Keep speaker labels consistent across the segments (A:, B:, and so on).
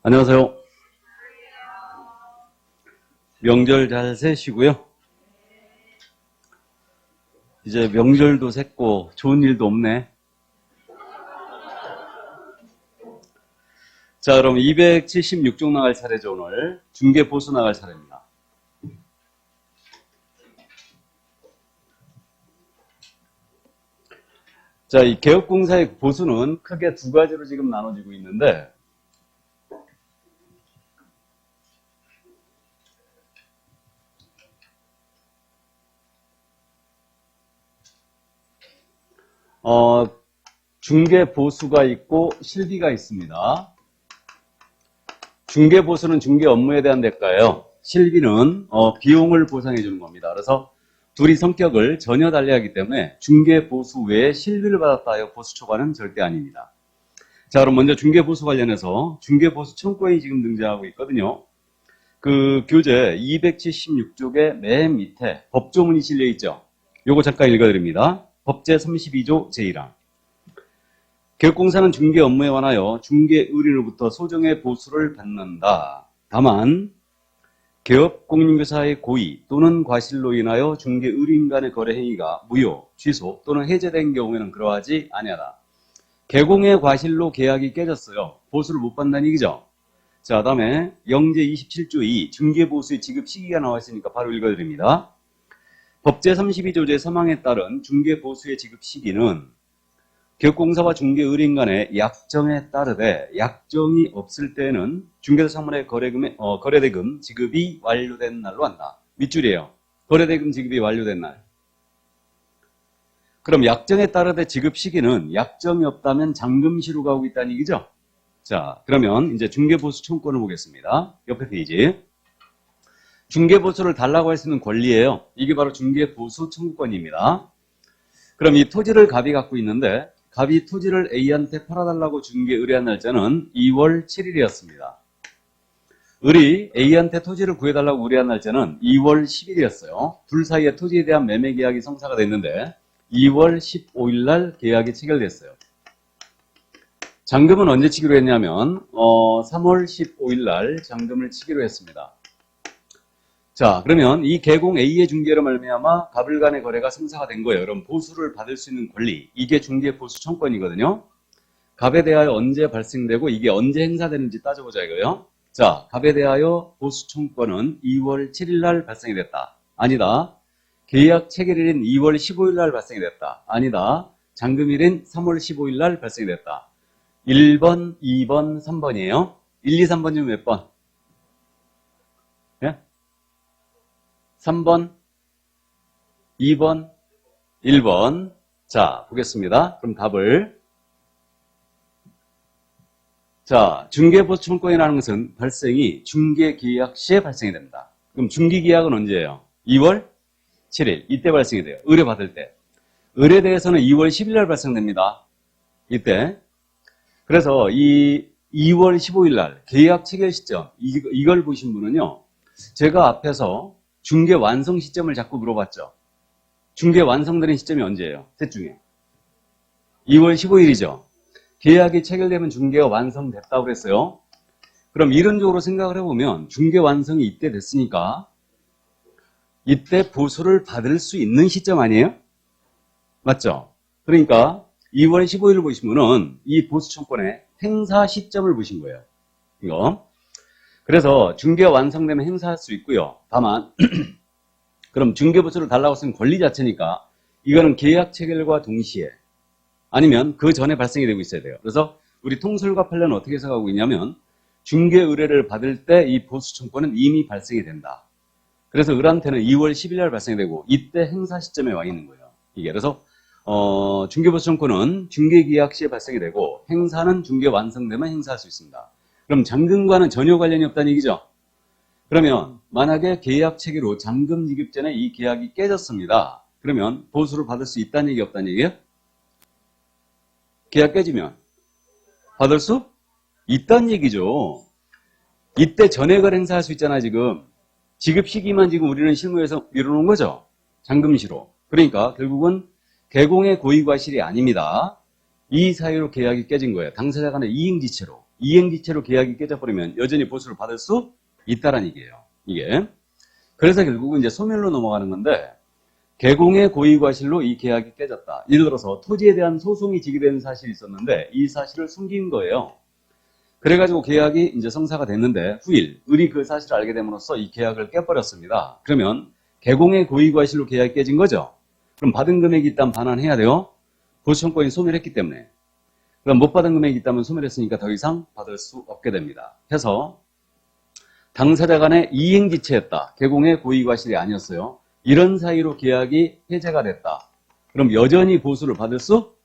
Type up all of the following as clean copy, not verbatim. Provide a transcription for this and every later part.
A: 안녕하세요. 명절 잘 세시고요. 이제 명절도 샜고 좋은 일도 없네. 자, 그럼 276쪽 나갈 차례죠, 오늘. 중개 보수 나갈 차례입니다. 자, 이 개업공사의 보수는 크게 두 가지로 지금 나눠지고 있는데, 중개 보수가 있고 실비가 있습니다. 중개 보수는 중개 업무에 대한 대가예요. 실비는 비용을 보상해 주는 겁니다. 그래서 둘이 성격을 전혀 달리하기 때문에 중개 보수 외에 실비를 받았다 하여 보수 초과는 절대 아닙니다. 자, 그럼 먼저 중개 보수 관련해서 중개 보수 청구권이 지금 등장하고 있거든요. 그 교재 276쪽의 맨 밑에 법조문이 실려 있죠. 요거 잠깐 읽어드립니다. 법제 32조 제1항. 개업공사는 중개 업무에 관하여 중개 의뢰인으로부터 소정의 보수를 받는다. 다만 개업 공인교사의 고의 또는 과실로 인하여 중개 의뢰인 간의 거래 행위가 무효, 취소 또는 해제된 경우에는 그러하지 아니하다. 개공의 과실로 계약이 깨졌어요. 보수를 못 받는다는 얘기죠. 자, 다음에 영제 27조 2 중개보수의 지급 시기가 나와 있으니까 바로 읽어드립니다. 법제 32조 제3항에 따른 중개보수의 지급 시기는 개업공사와 중개의뢰인 간의 약정에 따르되 약정이 없을 때는 중개사 상물의 거래대금 지급이 완료된 날로 한다. 밑줄이에요. 거래대금 지급이 완료된 날. 그럼 약정에 따르되 지급 시기는 약정이 없다면 잔금시로 가고 있다는 얘기죠. 자, 그러면 이제 중개보수 청구권을 보겠습니다. 옆에 페이지. 중개보수를 달라고 할 수 있는 권리예요. 이게 바로 중개보수 청구권입니다. 그럼 이 토지를 갑이 갖고 있는데 갑이 토지를 A한테 팔아달라고 중개 의뢰한 날짜는 2월 7일이었습니다. 을이 A한테 토지를 구해달라고 의뢰한 날짜는 2월 10일이었어요. 둘 사이에 토지에 대한 매매 계약이 성사가 됐는데 2월 15일 날 계약이 체결됐어요. 잔금은 언제 치기로 했냐면 3월 15일 날 잔금을 치기로 했습니다. 자, 그러면 이 개공 A의 중개로 말미암아 갑을 간의 거래가 성사가 된 거예요. 그럼 보수를 받을 수 있는 권리, 이게 중개 보수 청구권이거든요. 갑에 대하여 언제 발생되고 이게 언제 행사되는지 따져보자 이거예요. 자, 갑에 대하여 보수 청구권은 2월 7일 날 발생이 됐다. 아니다. 계약 체결일인 2월 15일 날 발생이 됐다. 아니다. 잔금일인 3월 15일 날 발생이 됐다. 1번, 2번, 3번이에요. 1, 2, 3번 중에 몇 번? 예? 3번, 2번, 1번. 자, 보겠습니다. 그럼 답을. 자, 중개보수 청구권이라는 것은 발생이 중개계약 시에 발생이 됩니다. 그럼 중개계약은 언제예요? 2월 7일. 이때 발생이 돼요. 의뢰받을 때. 의뢰대에서는 2월 10일 날 발생됩니다. 이때. 그래서 이 2월 15일 날 계약 체결 시점, 이걸 보신 분은요. 제가 앞에서 중개 완성 시점을 자꾸 물어봤죠. 중개 완성되는 시점이 언제예요? 셋 중에. 2월 15일이죠. 계약이 체결되면 중개가 완성됐다고 그랬어요. 그럼 이론적으로 생각을 해보면 중개 완성이 이때 됐으니까 이때 보수를 받을 수 있는 시점 아니에요? 맞죠? 그러니까 2월 15일을 보시면은 이 보수 청구권의 행사 시점을 보신 거예요. 이거. 그래서 중개가 완성되면 행사할 수 있고요. 다만 그럼 중개보수를 달라고 쓴 권리 자체니까 이거는 계약 체결과 동시에 아니면 그 전에 발생이 되고 있어야 돼요. 그래서 우리 통설과 판례는 어떻게 해석하고 있냐면 중개 의뢰를 받을 때 이 보수 청구권은 이미 발생이 된다. 그래서 을한테는 2월 10일 날 발생이 되고 이때 행사 시점에 와 있는 거예요. 이게 그래서 중개보수 청구권은 중개계약 시에 발생이 되고 행사는 중개 완성되면 행사할 수 있습니다. 그럼 잔금과는 전혀 관련이 없다는 얘기죠. 그러면 만약에 계약 체결 후 잔금 지급 전에 이 계약이 깨졌습니다. 그러면 보수를 받을 수 있다는 얘기 없다는 얘기예요? 계약 깨지면 받을 수 있다는 얘기죠. 이때 전액을 행사할 수 있잖아 지금. 지급 시기만 지금 우리는 실무에서 미뤄놓은 거죠. 잔금시로. 그러니까 결국은 개공의 고의과실이 아닙니다. 이 사유로 계약이 깨진 거예요. 당사자 간의 이행지체로. 이행지체로 계약이 깨져버리면 여전히 보수를 받을 수 있다라는 얘기예요. 이게. 그래서 결국은 이제 소멸로 넘어가는 건데, 개공의 고의과실로 이 계약이 깨졌다. 예를 들어서 토지에 대한 소송이 제기되는 사실이 있었는데 이 사실을 숨긴 거예요. 그래가지고 계약이 이제 성사가 됐는데 후일 을이 그 사실을 알게 됨으로써 이 계약을 깨버렸습니다. 그러면 개공의 고의과실로 계약이 깨진 거죠. 그럼 받은 금액이 있다면 반환해야 돼요. 보수청권이 소멸했기 때문에. 그럼 못 받은 금액이 있다면 소멸했으니까 더 이상 받을 수 없게 됩니다. 해서 당사자 간의 이행지체였다. 개공의 고의과실이 아니었어요. 이런 사이로 계약이 해제가 됐다. 그럼 여전히 보수를 받을 수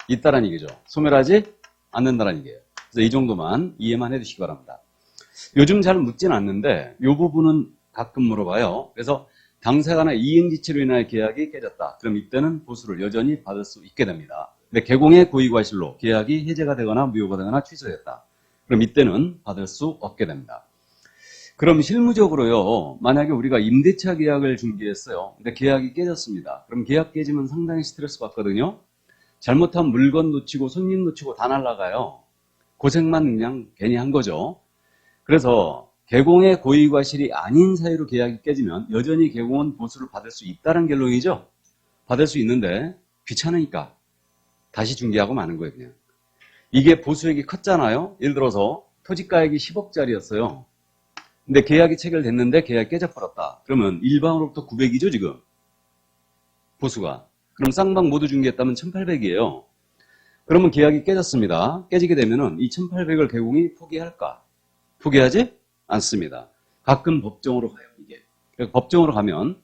A: 있다는 얘기죠. 소멸하지 않는다는 얘기예요. 그래서 이 정도만 이해만 해두시기 바랍니다. 요즘 잘 묻진 않는데 이 부분은 가끔 물어봐요. 그래서 당사자 간의 이행지체로 인하여 계약이 깨졌다. 그럼 이때는 보수를 여전히 받을 수 있게 됩니다. 근데 개공의 고의과실로 계약이 해제가 되거나 무효가 되거나 취소됐다. 그럼 이때는 받을 수 없게 됩니다. 그럼 실무적으로요, 만약에 우리가 임대차 계약을 중개했어요. 근데 계약이 깨졌습니다. 그럼 계약 깨지면 상당히 스트레스 받거든요. 잘못하면 물건 놓치고 손님 놓치고 다 날아가요. 고생만 그냥 괜히 한 거죠. 그래서 개공의 고의과실이 아닌 사유로 계약이 깨지면 여전히 개공은 보수를 받을 수 있다는 결론이죠. 받을 수 있는데 귀찮으니까 다시 중개하고 마는 거예요, 그냥. 이게 보수액이 컸잖아요. 예를 들어서 토지가액이 10억짜리였어요. 근데 계약이 체결됐는데 계약이 깨져버렸다. 그러면 일방으로부터 900이죠, 지금. 보수가. 그럼 쌍방 모두 중개했다면 1800이에요. 그러면 계약이 깨졌습니다. 깨지게 되면은 이 1800을 개공이 포기할까? 포기하지 않습니다. 가끔 법정으로 가요, 이게. 법정으로 가면,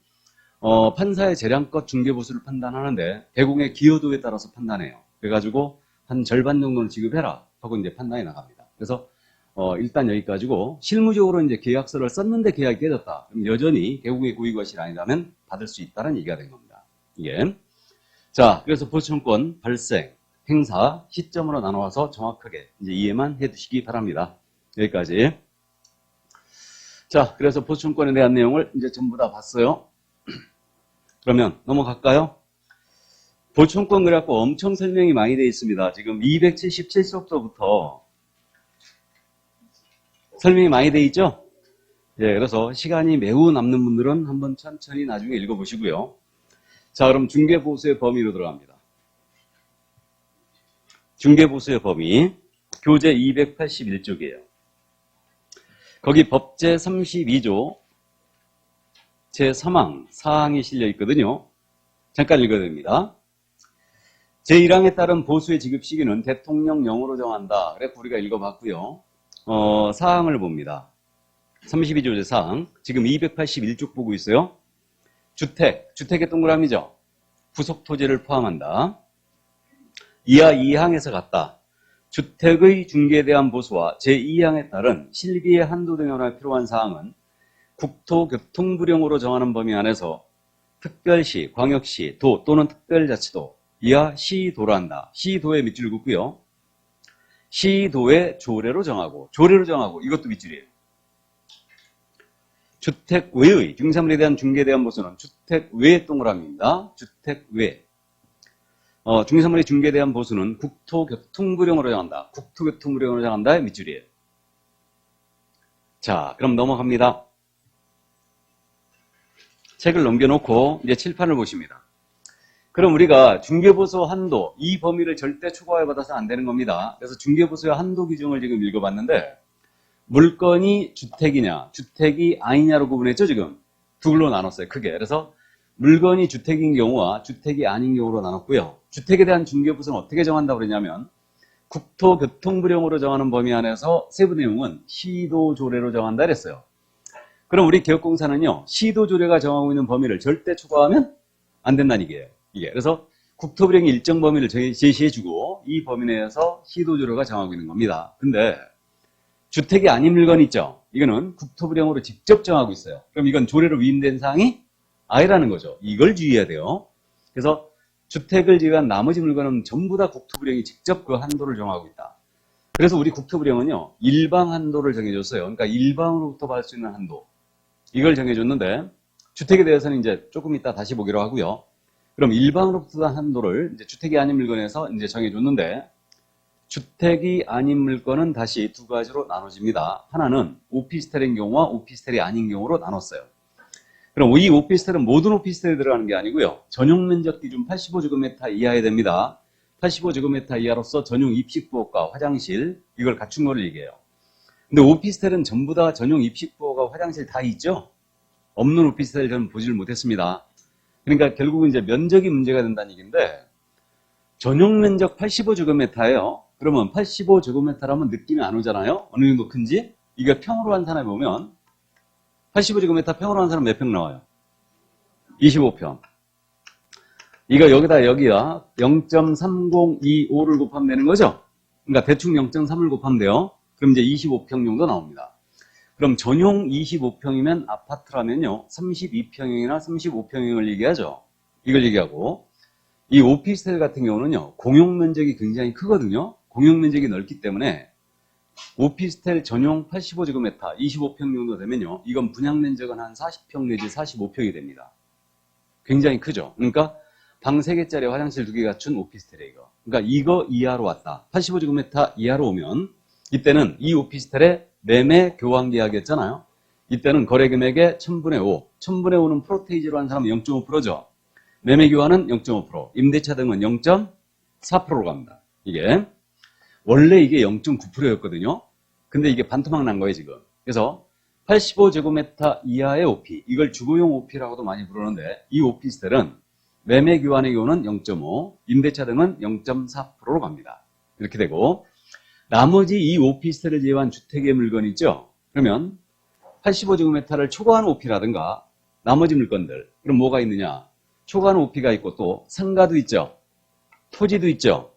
A: 판사의 재량껏 중개보수를 판단하는데, 개공의 기여도에 따라서 판단해요. 그래가지고, 한 절반 정도는 지급해라. 하고 이제 판단이 나갑니다. 그래서, 일단 여기까지고, 실무적으로 이제 계약서를 썼는데 계약이 깨졌다. 그럼 여전히 개공의 고의과실이 아니라면 받을 수 있다는 얘기가 된 겁니다. 이게. 자, 그래서 보수청권 발생, 행사, 시점으로 나눠서 정확하게 이제 이해만 해 두시기 바랍니다. 여기까지. 자, 그래서 보수청권에 대한 내용을 이제 전부 다 봤어요. 그러면 넘어갈까요? 보수청권 그래갖고 엄청 설명이 많이 되어 있습니다. 지금 277쪽부터 설명이 많이 되어 있죠? 예, 그래서 시간이 매우 남는 분들은 한번 천천히 나중에 읽어보시고요. 자, 그럼 중개보수의 범위로 들어갑니다. 중개보수의 범위, 교재 281쪽이에요. 거기 법제 32조 제3항, 사항이 실려 있거든요. 잠깐 읽어야 됩니다. 제1항에 따른 보수의 지급 시기는 대통령령으로 정한다. 그래 우리가 읽어봤고요. 사항을 봅니다. 32조 제4항, 지금 281쪽 보고 있어요. 주택의 동그라미죠. 부속 토지를 포함한다. 이하 2항에서 같다. 주택의 중개에 대한 보수와 제2항에 따른 실비의 한도 등에 필요한 사항은 국토교통부령으로 정하는 범위 안에서 특별시, 광역시, 도 또는 특별자치도, 이하 시도로 한다. 시도의 밑줄을 긋고요. 시도의 조례로 정하고, 이것도 밑줄이에요. 주택 외의 중개사물에 대한 중개에 대한 보수는 주택 외의 동그라미입니다. 주택 외. 중개사물의 중개에 대한 보수는 국토교통부령으로 정한다. 국토교통부령으로 정한다의 밑줄이에요. 자, 그럼 넘어갑니다. 책을 넘겨놓고 이제 칠판을 보십니다. 그럼 우리가 중개보수 한도, 이 범위를 절대 초과해 받아서 안 되는 겁니다. 그래서 중개보수의 한도 규정을 지금 읽어봤는데 물건이 주택이냐, 주택이 아니냐로 구분했죠, 지금. 둘로 나눴어요, 크게. 그래서 물건이 주택인 경우와 주택이 아닌 경우로 나눴고요. 주택에 대한 중개보수는 어떻게 정한다고 그러냐면 국토교통부령으로 정하는 범위 안에서 세부 내용은 시도조례로 정한다 그랬어요. 그럼 우리 개업공사는요, 시도조례가 정하고 있는 범위를 절대 초과하면 안 된다는 얘기예요. 이게. 그래서 국토부령이 일정 범위를 제시해주고 이 범위 내에서 시도조례가 정하고 있는 겁니다. 근데 주택이 아닌 물건 있죠? 이거는 국토부령으로 직접 정하고 있어요. 그럼 이건 조례로 위임된 사항이 아니라는 거죠. 이걸 주의해야 돼요. 그래서 주택을 제외한 나머지 물건은 전부 다 국토부령이 직접 그 한도를 정하고 있다. 그래서 우리 국토부령은요, 일방 한도를 정해줬어요. 그러니까 일방으로부터 받을 수 있는 한도. 이걸 정해줬는데, 주택에 대해서는 이제 조금 이따 다시 보기로 하고요. 그럼 일방으로부터 한도를 이제 주택이 아닌 물건에서 이제 정해줬는데, 주택이 아닌 물건은 다시 두 가지로 나눠집니다. 하나는 오피스텔인 경우와 오피스텔이 아닌 경우로 나눴어요. 그럼 이 오피스텔은 모든 오피스텔에 들어가는 게 아니고요. 전용 면적 기준 85제곱미터 이하에 됩니다. 85제곱미터 이하로서 전용 입식부엌과 화장실 이걸 갖춘 거를 얘기해요. 근데 오피스텔은 전부 다 전용 입식부엌과 화장실 다 있죠? 없는 오피스텔 저는 보지를 못했습니다. 그러니까 결국은 이제 면적이 문제가 된다는 얘기인데 전용 면적 85제곱미터예요. 그러면 85제곱미터라면 느낌이 안 오잖아요. 어느 정도 큰지. 이게 평으로 환산해 보면 85제곱미터 평으로 환산하면 몇 평 나와요? 25평. 이거 여기야 0.3025를 곱하면 되는 거죠? 그러니까 대충 0.3을 곱하면 돼요. 그럼 이제 25평 정도 나옵니다. 그럼 전용 25평이면 아파트라면요. 32평형이나 35평형을 얘기하죠. 이걸 얘기하고 이 오피스텔 같은 경우는요. 공용 면적이 굉장히 크거든요. 공용 면적이 넓기 때문에 오피스텔 전용 85제곱미터 25평 정도 되면요. 이건 분양 면적은 한 40평 내지 45평이 됩니다. 굉장히 크죠. 그러니까 방 3개짜리 화장실 2개 갖춘 오피스텔이에요. 이거. 그러니까 이거 이하로 왔다. 85제곱미터 이하로 오면 이때는 이 오피스텔의 매매 교환 계약이었잖아요. 이때는 거래 금액의 1000분의 5. 1000분의 5는 프로테이지로 한 사람은 0.5%죠. 매매 교환은 0.5%. 임대차 등은 0.4%로 갑니다. 이게. 원래 이게 0.9%였거든요. 근데 이게 반토막 난 거예요, 지금. 그래서 85제곱미터 이하의 OP. 이걸 주거용 OP라고도 많이 부르는데 이 오피스텔은 매매 교환의 경우는 0.5, 임대차 등은 0.4%로 갑니다. 이렇게 되고 나머지 이 오피스텔을 제외한 주택의 물건 있죠? 그러면 85제곱미터를 초과한 OP라든가 나머지 물건들. 그럼 뭐가 있느냐? 초과한 OP가 있고 또 상가도 있죠? 토지도 있죠?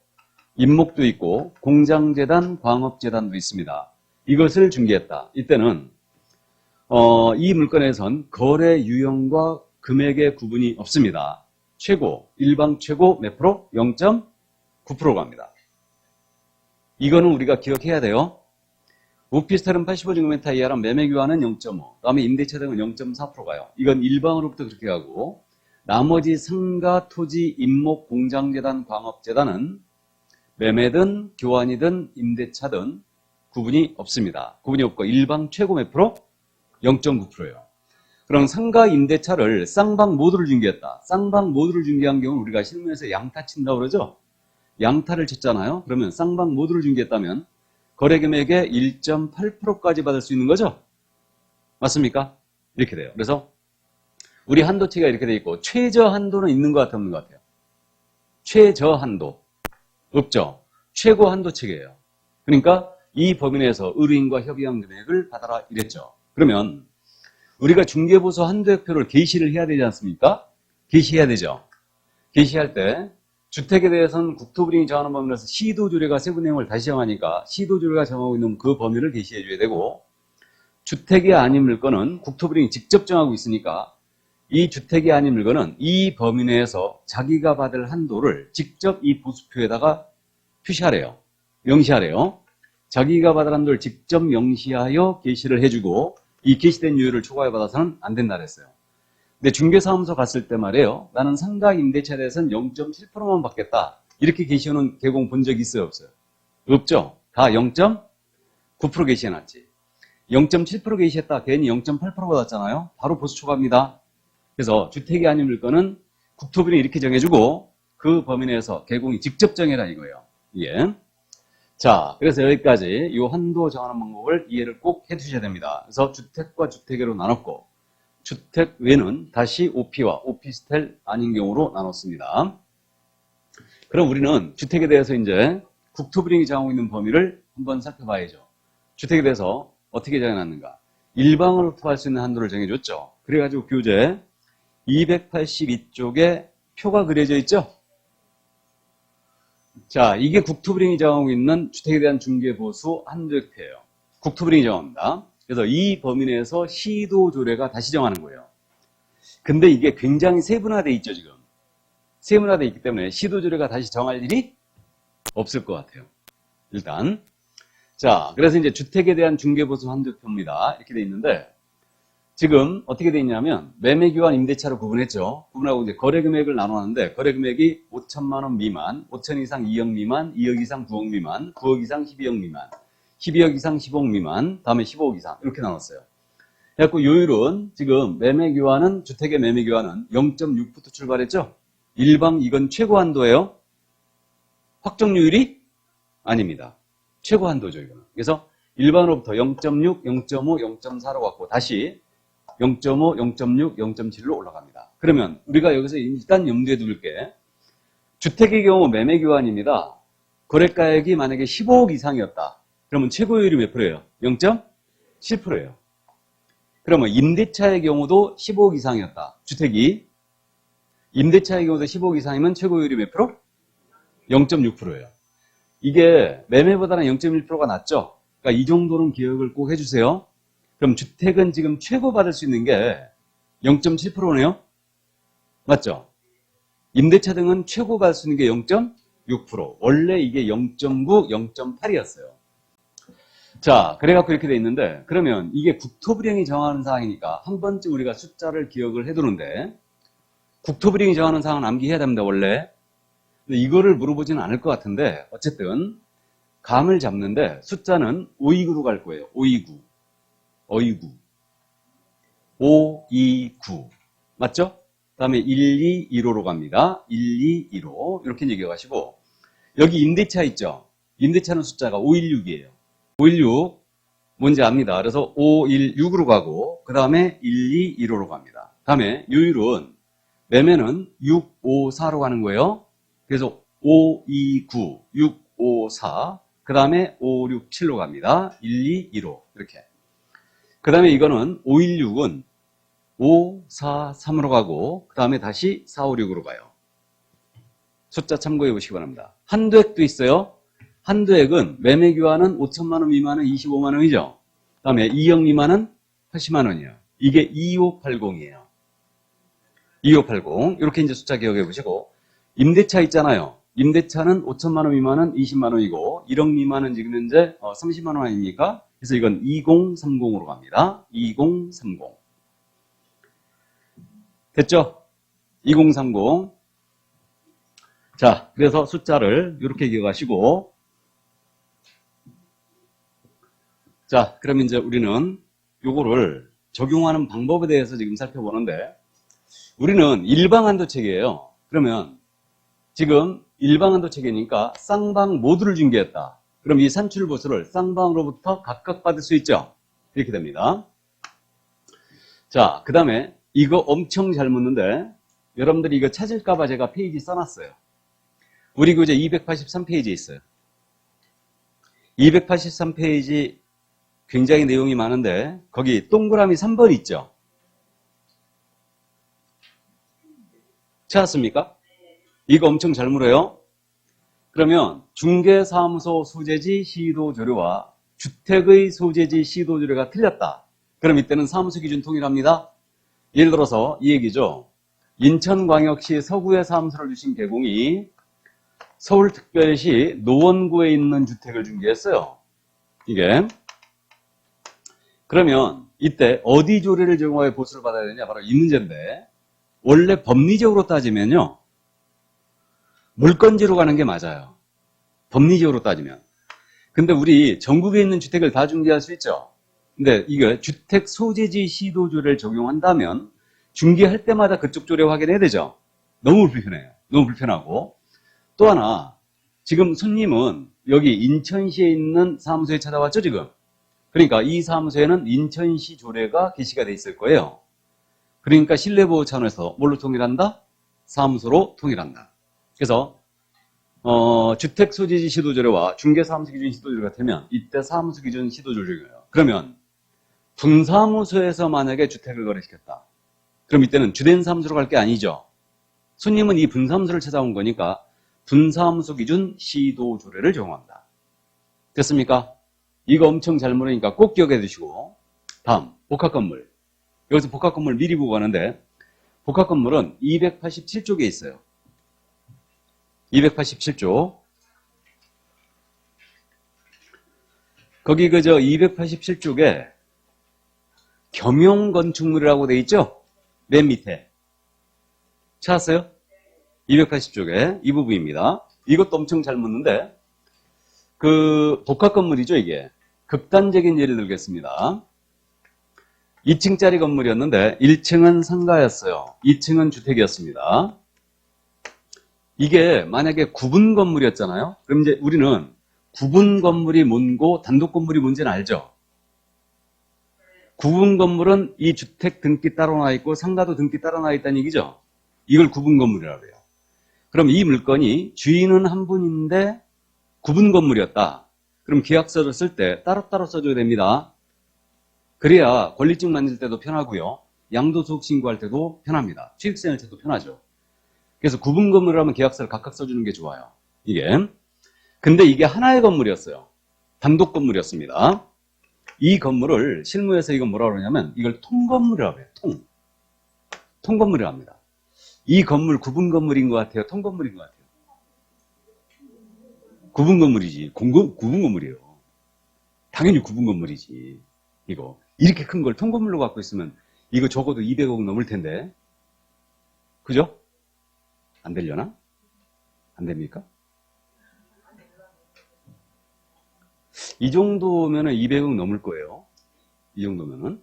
A: 임목도 있고 공장재단, 광업재단도 있습니다. 이것을 중개했다. 이때는 이 물건에선 거래 유형과 금액의 구분이 없습니다. 일방 최고 몇 프로? 0.9% 갑니다. 이거는 우리가 기억해야 돼요. 오피스텔은 85제곱미터 이하랑 매매 교환은 0.5, 그다음에 임대차 등은 0.4% 가요. 이건 일방으로부터 그렇게 가고 나머지 상가, 토지, 임목, 공장재단, 광업재단은 매매든 교환이든 임대차든 구분이 없습니다. 구분이 없고 일방 최고 몇 프로? 0.9%예요. 그럼 상가 임대차를 쌍방 모두를 중개했다. 쌍방 모두를 중개한 경우는 우리가 실무에서 양타 친다고 그러죠? 양타를 쳤잖아요. 그러면 쌍방 모두를 중개했다면 거래 금액의 1.8%까지 받을 수 있는 거죠? 맞습니까? 이렇게 돼요. 그래서 우리 한도치가 이렇게 돼 있고 최저 한도는 있는 것 같아 없는 것 같아요? 최저 한도 없죠. 최고 한도 체계예요. 그러니까 이 범위 내에서 의뢰인과 협의한 금액을 받아라 이랬죠. 그러면 우리가 중개보수 한도액표를 게시를 해야 되지 않습니까? 게시해야 되죠. 게시할 때 주택에 대해서는 국토부령이 정하는 범위에서 시도조례가 세부 내용을 다시 정하니까 시도조례가 정하고 있는 그 범위를 게시해 줘야 되고 주택이 아닌 물건은 국토부령이 직접 정하고 있으니까 이 주택이 아닌 물건은 이 범위 내에서 자기가 받을 한도를 직접 이 보수표에다가 표시하래요. 명시하래요. 자기가 받을 한도를 직접 명시하여 게시를 해주고 이 게시된 유효를 초과해 받아서는 안 된다 그랬어요. 근데 중개사무소 갔을 때 말이에요. 나는 상가 임대차에 대해서는 0.7%만 받겠다. 이렇게 게시하는 개공 본 적 있어요? 없어요? 없죠. 다 0.9% 게시해놨지. 0.7% 게시했다. 괜히 0.8% 받았잖아요. 바로 보수 초과입니다. 그래서 주택이 아닌 물건은 국토부령이 이렇게 정해주고 그 범위 내에서 개공이 직접 정해라 이거예요. 예. 자, 그래서 여기까지 이 한도 정하는 방법을 이해를 꼭 해두셔야 됩니다. 그래서 주택과 주택으로 나눴고 주택 외는 다시 OP와 오피스텔 아닌 경우로 나눴습니다. 그럼 우리는 주택에 대해서 이제 국토부령이 정하고 있는 범위를 한번 살펴봐야죠. 주택에 대해서 어떻게 정해놨는가? 일방으로부터 할 수 있는 한도를 정해줬죠. 그래가지고 교재 282쪽에 표가 그려져 있죠. 자, 이게 국토부령이 정하고 있는 주택에 대한 중개보수 한도액표예요. 국토부령이 정합니다. 그래서 이 범위 내에서 시도조례가 다시 정하는 거예요. 근데 이게 굉장히 세분화되어 있죠, 지금. 세분화되어 있기 때문에 시도조례가 다시 정할 일이 없을 것 같아요. 일단. 자, 그래서 이제 주택에 대한 중개보수 한도표입니다. 이렇게 되어 있는데, 지금 어떻게 돼 있냐면 매매교환 임대차로 구분했죠. 구분하고 이제 거래금액을 나눠놨는데 거래금액이 5천만 원 미만, 5천 이상 2억 미만, 2억 이상 9억 미만, 9억 이상 12억 미만, 12억 이상 10억 미만, 다음에 15억 이상 이렇게 나눴어요. 그래갖고 요율은 지금 매매교환은 주택의 매매교환은 0.6부터 출발했죠. 일방 이건 최고 한도예요. 확정률이 아닙니다. 최고 한도죠 이거는. 그래서 일반으로부터 0.6, 0.5, 0.4로 갖고 다시 0.5, 0.6, 0.7로 올라갑니다. 그러면 우리가 여기서 일단 염두에 둘 게 주택의 경우 매매교환입니다. 거래가액이 만약에 15억 이상이었다. 그러면 최고율이 몇 프로예요? 0.7%예요. 그러면 임대차의 경우도 15억 이상이었다. 주택이 임대차의 경우도 15억 이상이면 최고율이 몇 프로? 0.6%예요. 이게 매매보다는 0.1%가 낮죠? 그러니까 이 정도는 기억을 꼭 해주세요. 그럼 주택은 지금 최고 받을 수 있는 게 0.7%네요? 맞죠? 임대차 등은 최고 받을 수 있는 게 0.6%. 원래 이게 0.9, 0.8이었어요. 자, 그래갖고 이렇게 돼 있는데, 그러면 이게 국토부령이 정하는 사항이니까 한 번쯤 우리가 숫자를 기억을 해두는데, 국토부령이 정하는 사항은 암기해야 됩니다, 원래. 근데 이거를 물어보지는 않을 것 같은데, 어쨌든, 감을 잡는데, 숫자는 529로 갈 거예요. 529. 529. 맞죠? 그 다음에 1215로 갑니다. 1215. 이렇게 얘기하시고, 여기 임대차 있죠? 임대차는 숫자가 516이에요. 516 뭔지 압니다. 그래서 516으로 가고 그 다음에 1215로 갑니다. 다음에 요율은 매매는 654로 가는 거예요. 그래서 529, 654, 그 다음에 567로 갑니다. 1215 이렇게. 그 다음에 이거는 516은 543으로 가고 그 다음에 다시 456으로 가요. 숫자 참고해 보시기 바랍니다. 한도액도 있어요. 한도액은 매매교환은 5천만 원 미만은 25만 원이죠. 그 다음에 2억 미만은 80만 원이에요. 이게 2580이에요. 2580 이렇게 이제 숫자 기억해 보시고 임대차 있잖아요. 임대차는 5천만 원 미만은 20만 원이고 1억 미만은 지금 현재 30만 원 아닙니까? 그래서 이건 2030으로 갑니다. 2030 됐죠? 2030 자, 그래서 숫자를 이렇게 기억하시고 자, 그럼 이제 우리는 요거를 적용하는 방법에 대해서 지금 살펴보는데 우리는 일방한도 체계예요. 그러면 지금 일방한도 체계니까 쌍방 모두를 중개했다. 그럼 이 산출보수를 쌍방으로부터 각각 받을 수 있죠. 이렇게 됩니다. 자, 그 다음에 이거 엄청 잘 묻는데 여러분들이 이거 찾을까봐 제가 페이지 써놨어요. 우리 교재 283페이지에 있어요. 283페이지 굉장히 내용이 많은데 거기 동그라미 3번 있죠? 찾았습니까? 이거 엄청 잘 물어요. 그러면 중개사무소 소재지 시도조례와 주택의 소재지 시도조례가 틀렸다. 그럼 이때는 사무소 기준 통일합니다. 예를 들어서 이 얘기죠. 인천광역시 서구에 사무소를 주신 개공이 서울특별시 노원구에 있는 주택을 중개했어요. 이게 그러면 이때 어디 조례를 적용하여 보수를 받아야 되냐? 바로 이 문제인데 원래 법리적으로 따지면요. 물건지로 가는 게 맞아요. 법리적으로 따지면. 근데 우리 전국에 있는 주택을 다 중개할 수 있죠. 근데 이게 주택 소재지 시도 조례를 적용한다면 중개할 때마다 그쪽 조례 확인해야 되죠. 너무 불편해요. 너무 불편하고. 또 하나 지금 손님은 여기 인천시에 있는 사무소에 찾아왔죠 지금. 그러니까 이 사무소에는 인천시 조례가 게시가 돼 있을 거예요. 그러니까 실내보호 차원에서 뭘로 통일한다? 사무소로 통일한다. 그래서 주택 소재지 시도조례와 중개사무소 기준 시도조례가 되면 이때 사무소 기준 시도조례예요. 그러면 분사무소에서 만약에 주택을 거래시켰다. 그럼 이때는 주된 사무소로 갈 게 아니죠. 손님은 이 분사무소를 찾아온 거니까 분사무소 기준 시도조례를 적용한다. 됐습니까? 이거 엄청 잘 모르니까 꼭 기억해 두시고 다음 복합건물. 여기서 복합건물 미리 보고 가는데 복합건물은 287쪽에 있어요. 287쪽. 거기 그저 287쪽에 겸용건축물이라고 돼 있죠? 맨 밑에. 찾았어요? 280쪽에 이 부분입니다. 이것도 엄청 잘 묻는데, 복합 건물이죠, 이게. 극단적인 예를 들겠습니다. 2층짜리 건물이었는데 1층은 상가였어요. 2층은 주택이었습니다. 이게 만약에 구분 건물이었잖아요. 그럼 이제 우리는 구분 건물이 뭔고 단독 건물이 뭔지는 알죠? 구분 건물은 이 주택 등기 따로 나와 있고 상가도 등기 따로 나와 있다는 얘기죠. 이걸 구분 건물이라고 해요. 그럼 이 물건이 주인은 한 분인데 구분 건물이었다. 그럼 계약서를 쓸 때 따로따로 써줘야 됩니다. 그래야 권리증 만들 때도 편하고요. 양도소득 신고할 때도 편합니다. 취득세 낼 때도 편하죠. 그래서 구분 건물이라면 계약서를 각각 써주는 게 좋아요. 이게. 근데 이게 하나의 건물이었어요. 단독 건물이었습니다. 이 건물을 실무에서 이건 뭐라고 그러냐면 이걸 통건물이라고 해요. 통건물이라고 합니다. 이 건물 구분 건물인 것 같아요? 통건물인 것 같아요? 구분 건물이지. 구분 건물이에요. 당연히 구분 건물이지. 이거. 이렇게 큰 걸 통건물로 갖고 있으면 이거 적어도 200억 넘을 텐데. 그죠? 안 되려나? 안 됩니까? 이 정도면은 200억 넘을 거예요. 이 정도면은.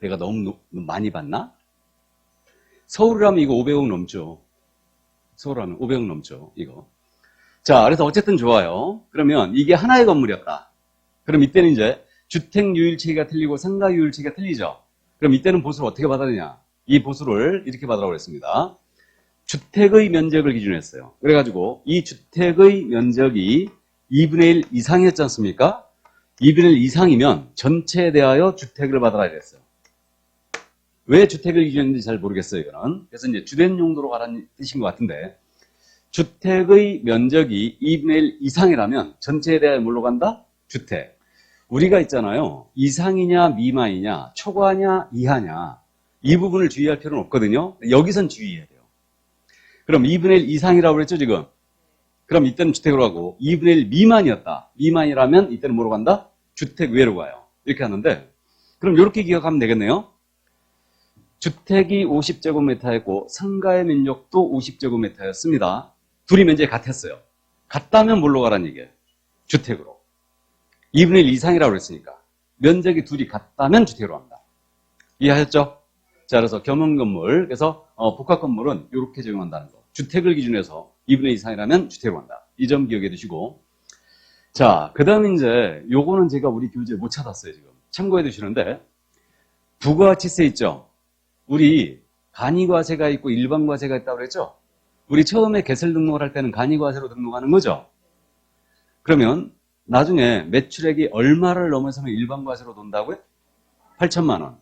A: 내가 너무 많이 봤나? 서울이라면 이거 500억 넘죠. 서울이라면 500억 넘죠. 이거. 자, 그래서 어쨌든 좋아요. 그러면 이게 하나의 건물이었다. 그럼 이때는 이제 주택 유일체계가 틀리고 상가 유일체계가 틀리죠. 그럼 이때는 보수를 어떻게 받아야 되냐? 이 보수를 이렇게 받으라고 했습니다. 주택의 면적을 기준으로 했어요. 그래가지고 이 주택의 면적이 2분의 1 이상이었지 않습니까? 2분의 1 이상이면 전체에 대하여 주택을 받아라 이랬어요. 왜 주택을 기준했는지 잘 모르겠어요, 이거는. 그래서 이제 주된 용도로 가라는 뜻인 것 같은데, 주택의 면적이 2분의 1 이상이라면 전체에 대하여 뭘로 간다? 주택. 우리가 있잖아요. 이상이냐, 미만이냐, 초과냐, 이하냐. 이 부분을 주의할 필요는 없거든요. 여기선 주의해야 돼요. 그럼 2분의 1 이상이라고 그랬죠, 지금? 그럼 이때는 주택으로 가고, 2분의 1 미만이었다. 미만이라면 이때는 뭐로 간다? 주택 외로 가요. 이렇게 하는데, 그럼 이렇게 기억하면 되겠네요. 주택이 50제곱미터였고, 상가의 면적도 50제곱미터였습니다. 둘이 면적이 같았어요. 같다면 뭘로 가라는 얘기예요? 주택으로. 2분의 1 이상이라고 그랬으니까. 면적이 둘이 같다면 주택으로 합니다. 이해하셨죠? 자, 그래서 겸용건물. 그래서 복합건물은 이렇게 적용한다는 거. 주택을 기준해서 2분의 1 이상이라면 주택으로 한다. 이 점 기억해 두시고. 자, 그 다음에 이제 요거는 제가 우리 교재에 못 찾았어요, 지금. 참고해 두시는데, 부가가치세 있죠? 우리 간이과세가 있고 일반과세가 있다고 그랬죠? 우리 처음에 개설 등록을 할 때는 간이과세로 등록하는 거죠? 그러면 나중에 매출액이 얼마를 넘어서면 일반과세로 돈다고요? 8천만 원.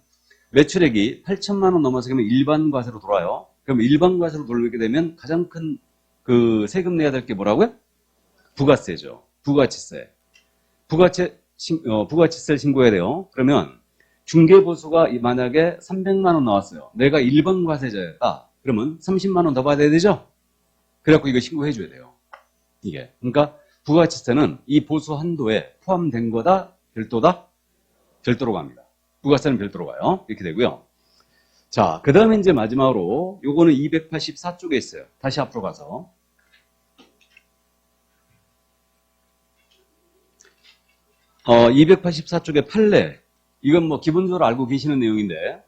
A: 매출액이 8천만 원 넘어서면 일반과세로 돌아요. 그럼 일반과세로 돌게 되면 가장 큰 그 세금 내야 될 게 뭐라고요? 부가세죠. 부가치세. 부가치세를 신고해야 돼요. 그러면 중개보수가 만약에 300만 원 나왔어요. 내가 일반과세자였다. 그러면 30만 원 더 받아야 되죠? 그래갖고 이거 신고해 줘야 돼요. 이게. 그러니까 부가치세는 이 보수 한도에 포함된 거다? 별도다? 별도로 갑니다. 부가세는 별도로 가요. 이렇게 되고요. 자, 그 다음에 이제 마지막으로 요거는 284쪽에 있어요. 다시 앞으로 가서. 284쪽에 판례. 이건 뭐 기본적으로 알고 계시는 내용인데,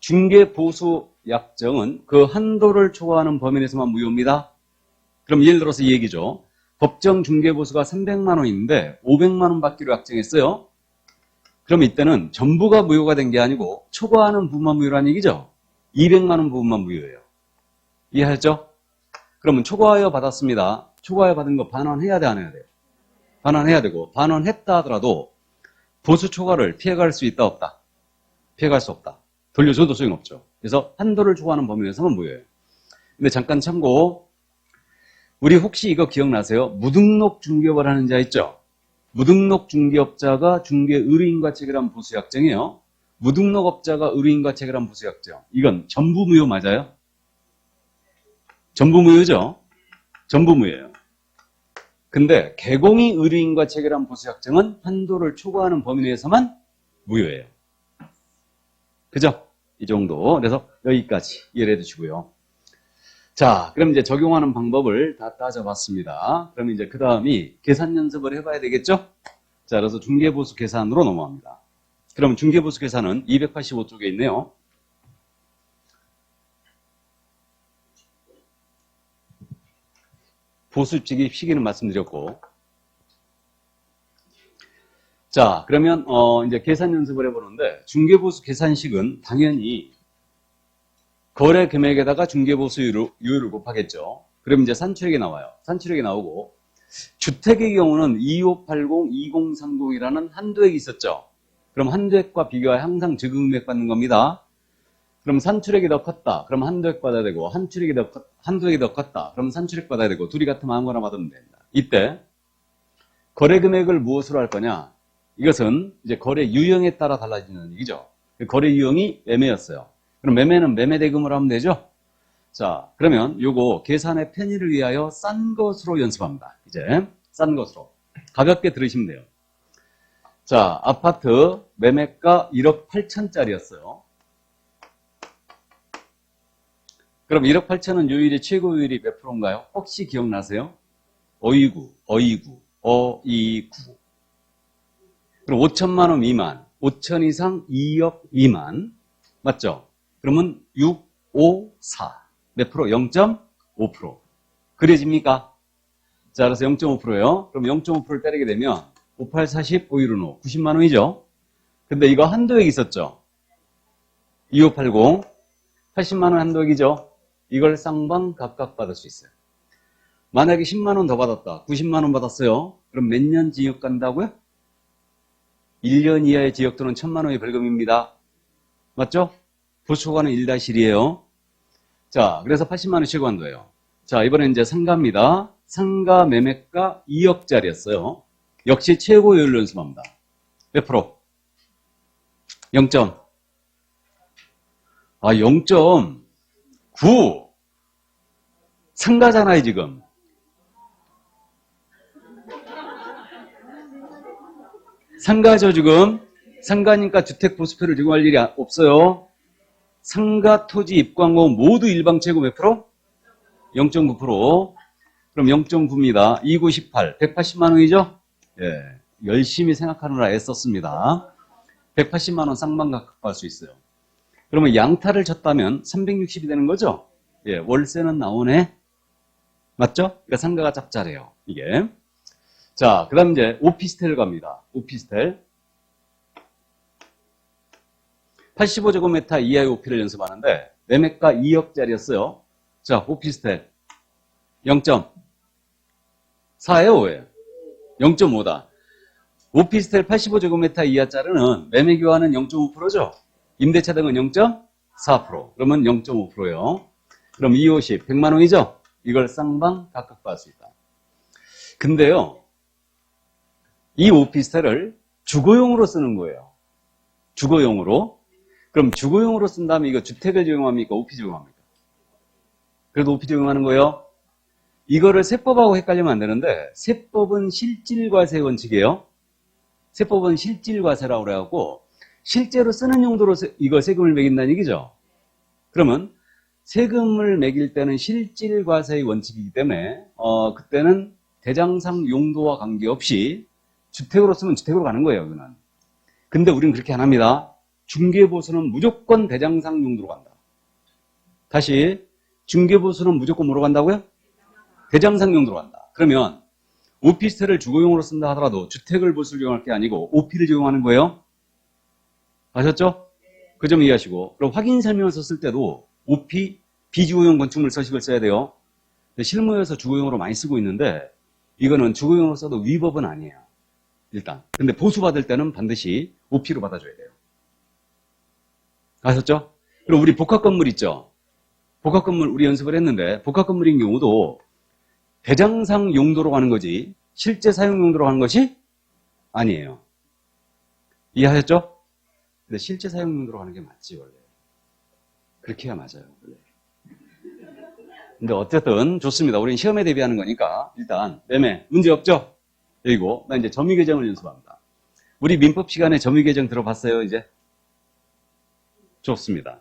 A: 중개보수 약정은 그 한도를 초과하는 범위 내에서만 무효입니다. 그럼 예를 들어서 이 얘기죠. 법정 중개보수가 300만 원인데 500만 원 받기로 약정했어요. 그럼 이때는 전부가 무효가 된 게 아니고 초과하는 부분만 무효라는 얘기죠. 200만 원 부분만 무효예요. 이해하셨죠? 그러면 초과하여 받았습니다. 초과하여 받은 거 반환해야 돼, 안 해야 돼요? 반환해야 되고, 반환했다 하더라도 보수 초과를 피해갈 수 있다, 없다? 피해갈 수 없다. 돌려줘도 소용없죠. 그래서 한도를 초과하는 범위 내에서만 무효예요. 근데 잠깐 참고, 우리 혹시 이거 기억나세요? 무등록 중개업을 하는 자 있죠? 무등록 중개업자가 중개 의뢰인과 체결한 보수약정이에요. 무등록업자가 의뢰인과 체결한 보수약정. 이건 전부 무효 맞아요? 전부 무효죠? 전부 무효예요. 근데 개공이 의뢰인과 체결한 보수약정은 한도를 초과하는 범위 내에서만 무효예요. 그죠? 이 정도. 그래서 여기까지 이해를 해두시고요. 자, 그럼 이제 적용하는 방법을 다 따져봤습니다. 그럼 이제 그 다음이 계산 연습을 해봐야 되겠죠? 자, 그래서 중개보수 계산으로 넘어갑니다. 그럼 중개보수 계산은 285쪽에 있네요. 보수입직입 시기는 말씀드렸고. 자, 그러면 이제 계산 연습을 해보는데 중개보수 계산식은 당연히 거래 금액에다가 중개보수율을 곱하겠죠. 그럼 이제 산출액이 나와요. 산출액이 나오고 주택의 경우는 2580, 2030이라는 한도액이 있었죠. 그럼 한도액과 비교하여 항상 적용액 받는 겁니다. 그럼 산출액이 더 컸다. 그럼 한도액 받아야 되고 한도액이 더 컸다. 그럼 산출액 받아야 되고 둘이 같으면 아무거나 받으면 됩니다. 이때 거래 금액을 무엇으로 할 거냐? 이것은 이제 거래 유형에 따라 달라지는 얘기죠. 거래 유형이 매매였어요. 그럼 매매는 매매 대금으로 하면 되죠? 자, 그러면 요거 계산의 편의를 위하여 싼 것으로 연습합니다. 이제 싼 것으로. 가볍게 들으시면 돼요. 자, 아파트 매매가 1억 8천짜리였어요. 그럼 1억 8천은 요율이 최고요율이 몇 프로인가요? 혹시 기억나세요? 어이구. 그럼 5천만 원 미만, 5천 이상 2억 미만. 맞죠? 그러면 6, 5, 4. 몇 프로? 0.5%. 그려집니까? 자, 그래서 0.5%예요. 그럼 0.5%를 때리게 되면 5, 8, 40, 5, 1, 5, 90만 원이죠. 근데 이거 한도액이 있었죠. 2580, 80만 원 한도액이죠. 이걸 쌍방 각각 받을 수 있어요. 만약에 10만 원 더 받았다. 90만 원 받았어요. 그럼 몇 년 징역 간다고요? 1년 이하의 징역 또는 1,000만 원의 벌금입니다. 맞죠? 보수초과는 1-1이에요. 자, 그래서 80만 원 최고 한도예요. 자, 이번엔 이제 상가입니다. 상가 매매가 2억짜리였어요. 역시 최고요율로 연습합니다. 몇 프로? 0점. 0.9. 상가잖아요, 지금. 상가죠, 지금. 상가니까 주택 보수표를 제공할 일이 없어요. 상가 토지 입광공 모두 일방 최고 몇 프로? 0.9%. 그럼 0.9입니다. 2918. 180만 원이죠? 예. 열심히 생각하느라 애썼습니다. 180만 원 쌍방 각각할 수 있어요. 그러면 양타를 쳤다면 360이 되는 거죠? 예. 월세는 나오네. 맞죠? 그러니까 상가가 짭짤해요. 이게. 자, 그 다음 이제 오피스텔 갑니다. 오피스텔. 85제곱미터 이하의 오피를 연습하는데 매매가 2억짜리였어요. 자, 오피스텔 0.4예요, 5예요? 0.5다. 오피스텔 85제곱미터 이하짜리는 매매 교환은 0.5%죠. 임대차 등은 0.4%. 그러면 0.5%예요. 그럼 250, 100만 원이죠. 이걸 쌍방 각각 받을 수 있다. 근데요, 이 오피스텔을 주거용으로 쓰는 거예요. 주거용으로. 그럼 주거용으로 쓴다면 이거 주택을 적용합니까? 오피 적용합니까? 그래도 오피 적용하는 거예요. 이거를 세법하고 헷갈리면 안 되는데 세법은 실질과세 원칙이에요. 세법은 실질과세라고 그래갖고 실제로 쓰는 용도로 이거 세금을 매긴다는 얘기죠. 그러면 세금을 매길 때는 실질과세의 원칙이기 때문에 그때는 대장상 용도와 관계없이 주택으로 쓰면 주택으로 가는 거예요. 이거는. 근데 우리는 그렇게 안 합니다. 중개보수는 무조건 대장상 용도로 간다. 다시 중개보수는 무조건 뭐로 간다고요? 대장상 용도로 간다. 그러면 오피스텔을 주거용으로 쓴다 하더라도 주택을 보수를 적용할 게 아니고 오피를 적용하는 거예요. 아셨죠? 그 점 이해하시고. 그럼 확인 설명을 썼을 때도 오피 비주거용 건축물 서식을 써야 돼요. 실무에서 주거용으로 많이 쓰고 있는데 이거는 주거용으로 써도 위법은 아니에요. 일단. 근데 보수 받을 때는 반드시 오피로 받아줘야 돼요. 아셨죠? 그리고 우리 복합 건물 있죠? 복합 건물 우리 연습을 했는데 복합 건물인 경우도 대장상 용도로 가는 거지 실제 사용 용도로 가는 것이 아니에요. 이해하셨죠? 근데 실제 사용 용도로 가는 게 맞지 원래. 그렇게 해야 맞아요. 원래. 근데 어쨌든 좋습니다. 우리는 시험에 대비하는 거니까 일단 매매 문제 없죠? 여기고 나 이제 점유계정을 연습합니다. 우리 민법 시간에 점유계정 들어봤어요 이제? 좋습니다.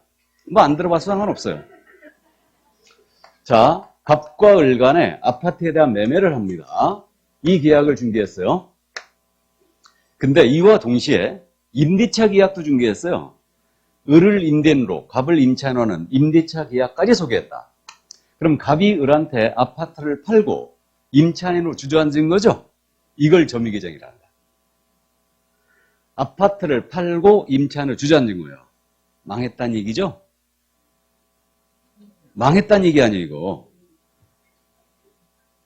A: 뭐 안 들어봐서 상관없어요. 자, 갑과 을 간에 아파트에 대한 매매를 합니다. 이 계약을 중개했어요. 근데 이와 동시에 임대차 계약도 중개했어요. 을을 임대인으로 갑을 임차인으로는 임대차 계약까지 소개했다. 그럼 갑이 을한테 아파트를 팔고 임차인으로 주저앉은 거죠? 이걸 점유계정이라 한다. 아파트를 팔고 임차인으로 주저앉은 거예요. 망했다는 얘기죠? 망했다는 얘기 아니에요, 이거.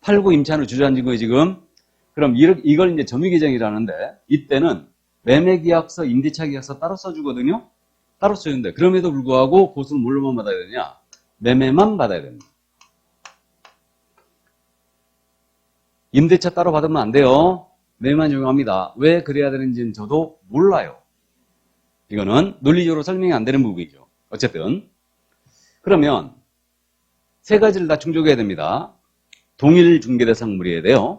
A: 팔고 임차인으로 주저앉은 거예요, 지금. 그럼 이걸 이제 점유계정이라는데, 이때는 매매계약서, 임대차 계약서 따로 써주거든요? 따로 써주는데, 그럼에도 불구하고 보수는 뭘로만 받아야 되냐? 매매만 받아야 됩니다. 임대차 따로 받으면 안 돼요. 매매만 적용합니다. 왜 그래야 되는지는 저도 몰라요. 이거는 논리적으로 설명이 안 되는 부분이죠. 어쨌든. 그러면 세 가지를 다 충족해야 됩니다. 동일 중개대상물이어야 돼요.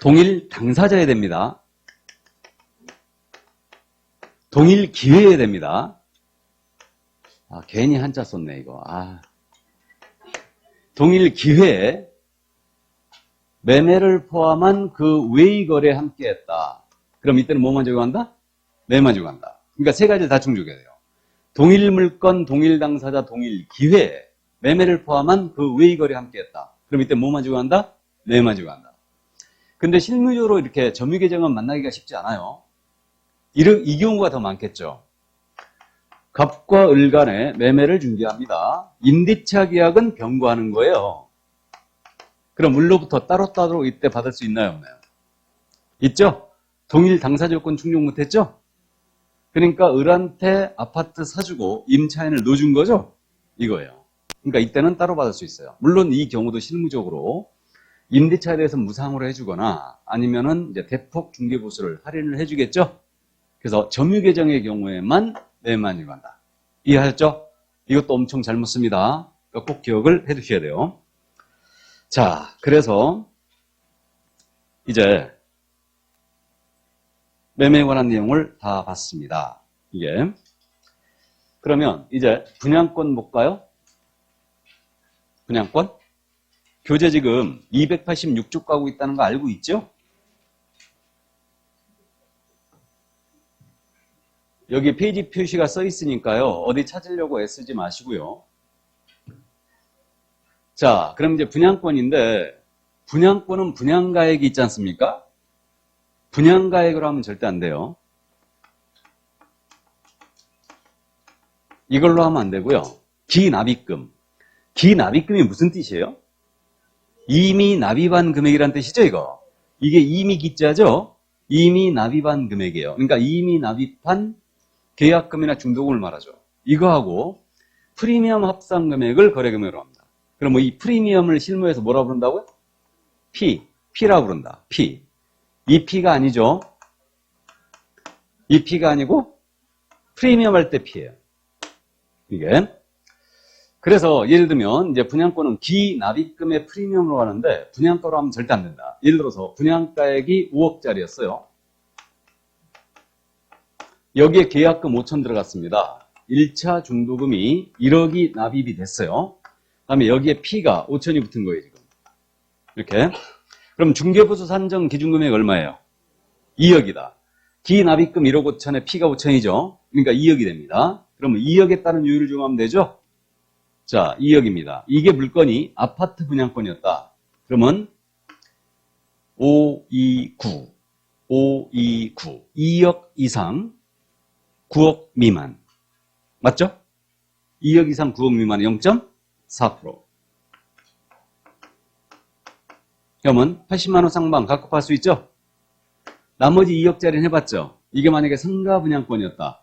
A: 동일 당사자여야 됩니다. 동일 기회여야 됩니다. 아, 괜히 한자 썼네, 이거. 아. 동일 기회에 매매를 포함한 그 외의 거래에 함께 했다. 그럼 이때는 뭐만 적용한다? 매매만 적용한다. 그러니까 세 가지를 다 충족해야 돼요. 동일 물건, 동일 당사자, 동일 기회에 매매를 포함한 그 외의 거래에 함께 했다. 그럼 이때 뭐만 적용한다? 매매만 적용한다. 근데 실무적으로 이렇게 점유계정은 만나기가 쉽지 않아요. 이 경우가 더 많겠죠. 갑과 을 간에 매매를 중개합니다. 임대차 계약은 병고하는 거예요. 그럼 을로부터 따로따로 이때 받을 수 있나요? 없나요? 있죠? 동일 당사자 요건 충족 못했죠? 그러니까 을한테 아파트 사주고 임차인을 넣어준 거죠? 이거예요. 그러니까 이때는 따로 받을 수 있어요. 물론 이 경우도 실무적으로 임대차에 대해서 무상으로 해주거나 아니면은 이제 대폭 중개보수를 할인을 해주겠죠? 그래서 점유계정의 경우에만 매매만 적용한다. 이해하셨죠? 이것도 엄청 잘못 씁니다. 그러니까 꼭 기억을 해 두셔야 돼요. 자, 그래서 이제 매매에 관한 내용을 다 봤습니다. 이게. 그러면 이제 분양권 볼까요? 분양권? 교재 지금 286쪽 가고 있다는 거 알고 있죠? 여기 페이지 표시가 써 있으니까요. 어디 찾으려고 애쓰지 마시고요. 자, 그럼 이제 분양권인데 분양권은 분양가액이 있지 않습니까? 분양가액으로 하면 절대 안 돼요. 이걸로 하면 안 되고요. 기납입금. 기납입금이 무슨 뜻이에요? 이미 납입한 금액이란 뜻이죠, 이거. 이게 이미 기자죠? 이미 납입한 금액이에요. 그러니까 이미 납입한 계약금이나 중도금을 말하죠. 이거하고 프리미엄 합산 금액을 거래금액으로 합니다. 그럼 뭐 이 프리미엄을 실무에서 뭐라고 부른다고요? P라고 부른다. P. 이 P가 아니죠. 이 P가 아니고 프리미엄 할 때 P예요. 이게. 그래서 예를 들면 이제 분양권은 기납입금의 프리미엄으로 하는데 분양가로 하면 절대 안 된다. 예를 들어서 분양가액이 5억짜리였어요. 여기에 계약금 5천 들어갔습니다. 1차 중도금이 1억이 납입이 됐어요. 그 다음에 여기에 P가 5천이 붙은 거예요, 지금. 이렇게. 그럼 중개보수 산정 기준금액이 얼마예요? 2억이다. 기납입금 1억 5천에 P가 5천이죠. 그러니까 2억이 됩니다. 그러면 2억에 따른 요율을 정하면 되죠? 자, 2억입니다. 이게 물건이 아파트 분양권이었다. 그러면 529, 2억 이상 9억 미만. 맞죠? 2억 이상 9억 미만은 0.4%. 그러면 80만 원 상방 각급할 수 있죠? 나머지 2억짜리는 해봤죠? 이게 만약에 상가 분양권이었다.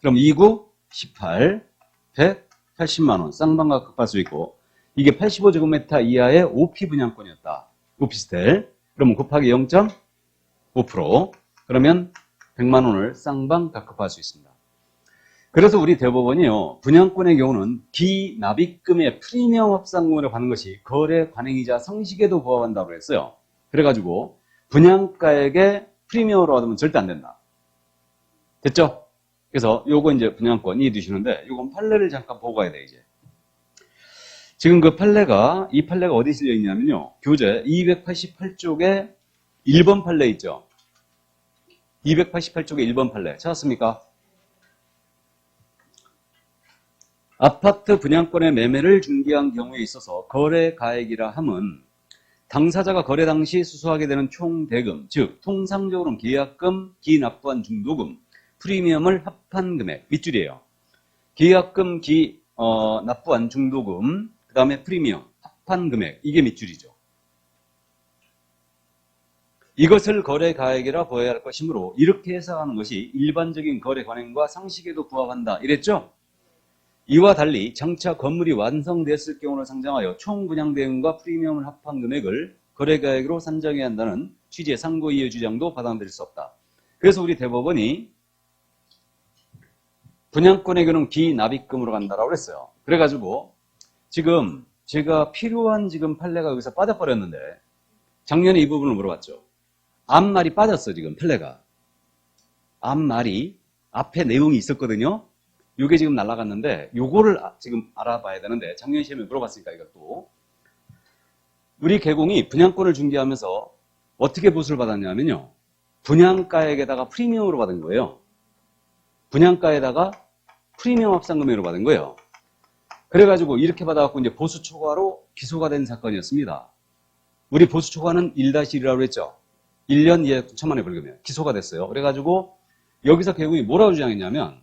A: 그럼 29, 18, 180만 원 쌍방 각급할 수 있고 이게 85제곱미터 이하의 OP 분양권이었다. 오피스텔. 그러면 곱하기 0.5% 그러면 100만 원을 쌍방 각급할 수 있습니다. 그래서 우리 대법원이요. 분양권의 경우는 기납입금의 프리미엄 합산금을 받는 것이 거래 관행이자 성식에도 부합한다고 했어요. 그래가지고 분양가액의 프리미엄으로 받으면 절대 안 된다. 됐죠? 그래서 요거 이제 분양권 이해 두시는데, 요건 판례를 잠깐 보고 가야 돼, 이제. 지금 그 판례가, 이 판례가 어디 실려 있냐면요. 교재 288쪽에 1번 판례 있죠. 288쪽에 1번 판례. 찾았습니까? 아파트 분양권의 매매를 중개한 경우에 있어서 거래가액이라 함은 당사자가 거래 당시 수수하게 되는 총 대금, 즉 통상적으로는 계약금, 기납부한 중도금, 프리미엄을 합한 금액, 밑줄이에요. 계약금, 납부한 중도금, 그 다음에 프리미엄, 합한 금액, 이게 밑줄이죠. 이것을 거래가액이라 보아야 할 것이므로 이렇게 해석하는 것이 일반적인 거래 관행과 상식에도 부합한다. 이랬죠? 이와 달리 장차 건물이 완성됐을 경우를 상정하여 총 분양 대금과 프리미엄을 합한 금액을 거래가액으로 산정해야 한다는 취지의 상고이의 주장도 받아들일 수 없다. 그래서 우리 대법원이 분양권의 경우는 기납입금으로 간다라고 그랬어요. 그래가지고 지금 제가 필요한 지금 판례가 여기서 빠져버렸는데 작년에 이 부분을 물어봤죠. 앞말이 빠졌어 지금 판례가. 앞말이 앞에 내용이 있었거든요. 요게 지금 날아갔는데 요거를 지금 알아봐야 되는데 작년 시험에 물어봤으니까 이것도. 우리 개공이 분양권을 중개하면서 어떻게 보수를 받았냐면요. 분양가액에다가 프리미엄으로 받은 거예요. 분양가에다가 프리미엄 합산금액으로 받은 거예요. 그래가지고 이렇게 받아갖고 이제 보수 초과로 기소가 된 사건이었습니다. 우리 보수 초과는 1-1이라고 했죠. 1년 이하 9천만 원의 벌금이에요. 기소가 됐어요. 그래가지고 여기서 개공이 뭐라고 주장했냐면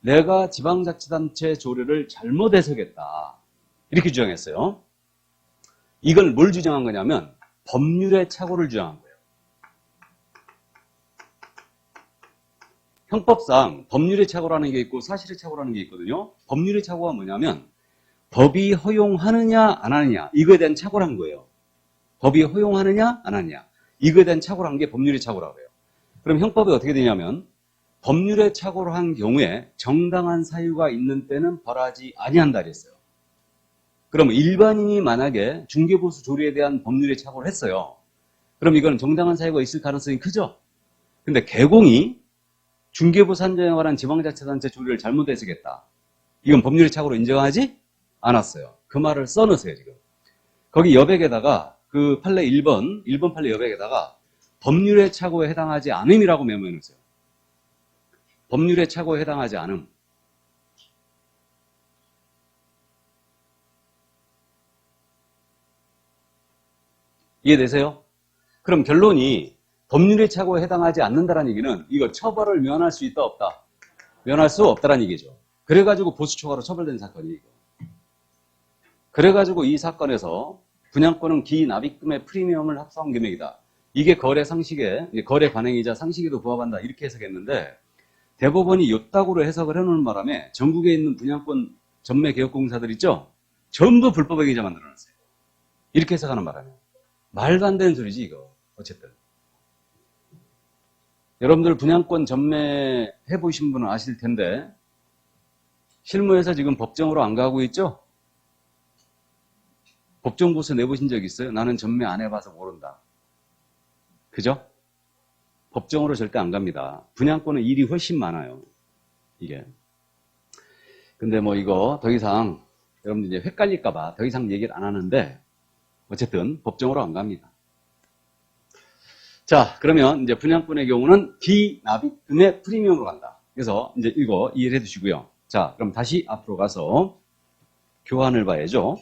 A: 내가 지방자치단체 조례를 잘못 해석했다. 이렇게 주장했어요. 이걸 뭘 주장한 거냐면 법률의 착오를 주장한 거예요. 형법상 법률의 착오라는 게 있고 사실의 착오라는 게 있거든요. 법률의 착오가 뭐냐면 법이 허용하느냐 안 하느냐 이거에 대한 착오란 거예요. 법이 허용하느냐 안 하느냐 이거에 대한 착오라는 게 법률의 착오라고 해요. 그럼 형법이 어떻게 되냐면 법률의 착오로 한 경우에 정당한 사유가 있는 때는 벌하지 아니한다 그랬어요. 그럼 일반인이 만약에 중개보수 조례에 대한 법률의 착오를 했어요. 그럼 이건 정당한 사유가 있을 가능성이 크죠. 근데 개공이 중개보수 산정에 관한 지방자치단체 조례를 잘못 해석했다. 이건 법률의 착오로 인정하지 않았어요. 그 말을 써놓으세요 지금. 거기 여백에다가 그 판례 1번 판례 여백에다가 법률의 착오에 해당하지 않음이라고 메모해 놓으세요. 법률의 착오에 해당하지 않음. 이해되세요? 그럼 결론이 법률의 착오에 해당하지 않는다는 얘기는 이거 처벌을 면할 수 있다 없다? 면할 수 없다는 얘기죠. 그래가지고 보수 초과로 처벌된 사건이 이거. 그래가지고 이 사건에서 분양권은 기납입금의 프리미엄을 합산한 금액이다. 이게 거래 상식에, 거래 관행이자 상식에도 부합한다. 이렇게 해석했는데 대법원이 요따구로 해석을 해놓은 바람에 전국에 있는 분양권 전매 개혁공사들 있죠? 전부 불법 행위자 만들어놨어요. 이렇게 해석하는 바람에. 말도 안 되는 소리지 이거. 어쨌든. 여러분들 분양권 전매해 보신 분은 아실 텐데 실무에서 지금 법정으로 안 가고 있죠? 법정 보수 내보신 적 있어요? 나는 전매 안 해봐서 모른다. 그죠? 법정으로 절대 안 갑니다. 분양권은 일이 훨씬 많아요. 이게. 근데 뭐 이거 더 이상 여러분들 이제 헷갈릴까봐 더 이상 얘기를 안 하는데 어쨌든 법정으로 안 갑니다. 자, 그러면 이제 분양권의 경우는 기납입금의 프리미엄으로 간다. 그래서 이제 이거 이해를 해 두시고요. 자, 그럼 다시 앞으로 가서 교환을 봐야죠.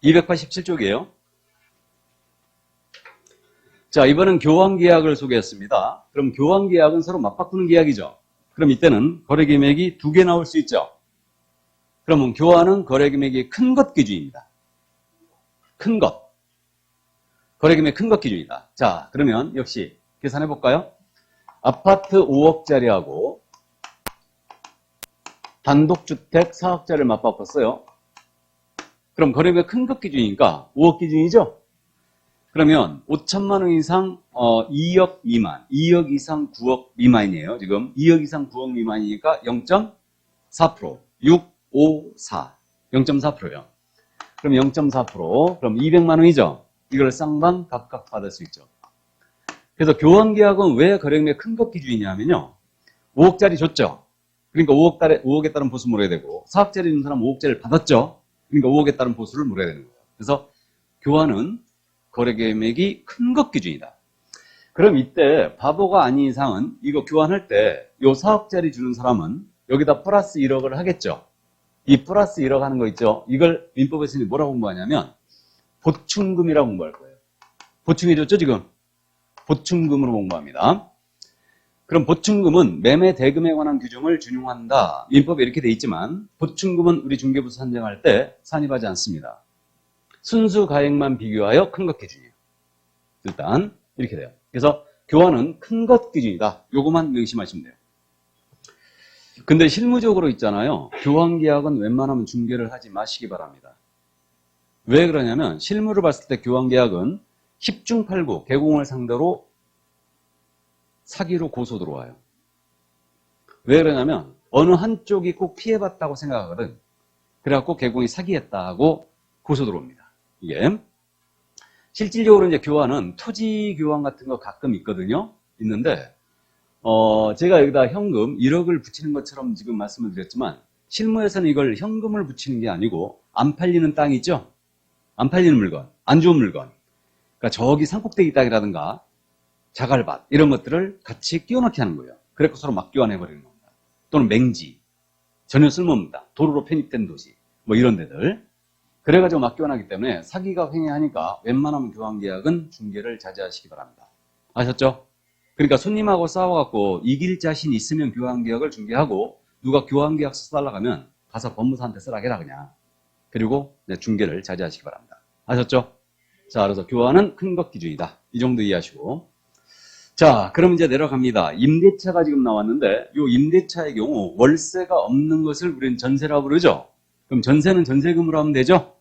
A: 287쪽이에요. 자, 이번엔 교환계약을 소개했습니다. 그럼 교환계약은 서로 맞바꾸는 계약이죠. 그럼 이때는 거래금액이 두 개 나올 수 있죠. 그러면 교환은 거래금액이 큰 것 기준입니다. 큰 것. 거래금액 큰 것 기준이다. 자, 그러면 역시 계산해 볼까요? 아파트 5억짜리하고 단독주택 4억짜리를 맞바꿨어요. 그럼 거래금액 큰 것 기준이니까 5억 기준이죠? 그러면 5천만 원 이상 2억 미만, 2억 이상 9억 미만이에요. 지금 2억 이상 9억 미만이니까 0.4%, 6, 5, 4, 0.4%요. 그럼 0.4%, 그럼 200만 원이죠? 이걸 쌍방 각각 받을 수 있죠. 그래서 교환계약은 왜 거래금액 큰 것 기준이냐면요. 5억짜리 줬죠. 그러니까 5억에 따른 보수 물어야 되고 4억짜리 있는 사람 5억짜리를 받았죠. 그러니까 5억에 따른 보수를 물어야 되는 거예요. 그래서 교환은 거래 금액이 큰 것 기준이다. 그럼 이때 바보가 아닌 이상은 이거 교환할 때 요 4억짜리 주는 사람은 여기다 플러스 1억을 하겠죠. 이 플러스 1억 하는 거 있죠. 이걸 민법에서 뭐라고 공부하냐면 보충금이라고 공부할 거예요. 보충해줬죠 지금? 보충금으로 공부합니다. 그럼 보충금은 매매 대금에 관한 규정을 준용한다. 민법에 이렇게 돼 있지만 보충금은 우리 중개부 산정할 때 산입하지 않습니다. 순수 가액만 비교하여 큰 것 기준이에요. 일단 이렇게 돼요. 그래서 교환은 큰 것 기준이다. 요거만 명심하시면 돼요. 근데 실무적으로 있잖아요. 교환계약은 웬만하면 중개를 하지 마시기 바랍니다. 왜 그러냐면 실무를 봤을 때 교환계약은 10중 8구 개공을 상대로 사기로 고소 들어와요. 왜 그러냐면 어느 한쪽이 꼭 피해봤다고 생각하거든. 그래갖고 개공이 사기했다 하고 고소 들어옵니다. 이게 실질적으로 이제 교환은 토지 교환 같은 거 가끔 있거든요. 있는데 제가 여기다 현금 1억을 붙이는 것처럼 지금 말씀을 드렸지만 실무에서는 이걸 현금을 붙이는 게 아니고 안 팔리는 땅 있죠? 안 팔리는 물건, 안 좋은 물건. 그러니까 저기 산꼭대기 땅이라든가 자갈밭 이런 것들을 같이 끼워넣기 하는 거예요. 그래서 서로 막 교환해버리는 겁니다. 또는 맹지, 전혀 쓸모없다. 도로로 편입된 도시, 뭐 이런 데들. 그래가지고 막 교환하기 때문에 사기가 횡행하니까 웬만하면 교환계약은 중개를 자제하시기 바랍니다. 아셨죠? 그러니까 손님하고 싸워갖고 이길 자신 있으면 교환계약을 중개하고 누가 교환계약서 써달라고 하면 가서 법무사한테 쓰라 해라 그냥. 그리고 중개를 자제하시기 바랍니다. 아셨죠? 자, 그래서 교환은 큰 것 기준이다. 이 정도 이해하시고. 자, 그럼 이제 내려갑니다. 임대차가 지금 나왔는데 이 임대차의 경우 월세가 없는 것을 우리는 전세라고 부르죠. 그럼 전세는 전세금으로 하면 되죠?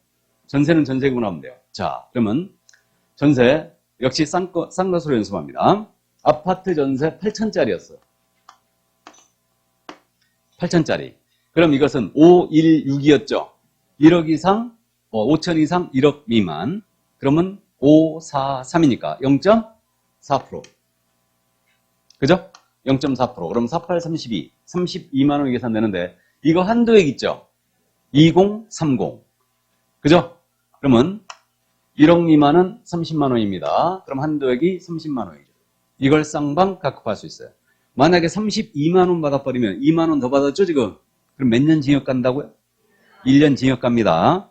A: 전세는 전세금으로 하면 돼요. 자, 그러면 전세 역시 싼 것으로 연습합니다. 아파트 전세 8천짜리였어요. 8천짜리. 그럼 이것은 516이었죠. 1억 이상, 5천 이상 1억 미만. 그러면 543이니까 0.4%. 그죠? 0.4%. 그럼 48, 32. 32만 원이 계산되는데 이거 한도액 있죠? 2030. 그죠? 그러면 1억 미만은 30만 원입니다. 그럼 한도액이 30만 원이죠. 이걸 쌍방 각급할 수 있어요. 만약에 32만 원 받아버리면 2만 원 더 받았죠 지금? 그럼 몇 년 징역 간다고요? 1년 징역 갑니다.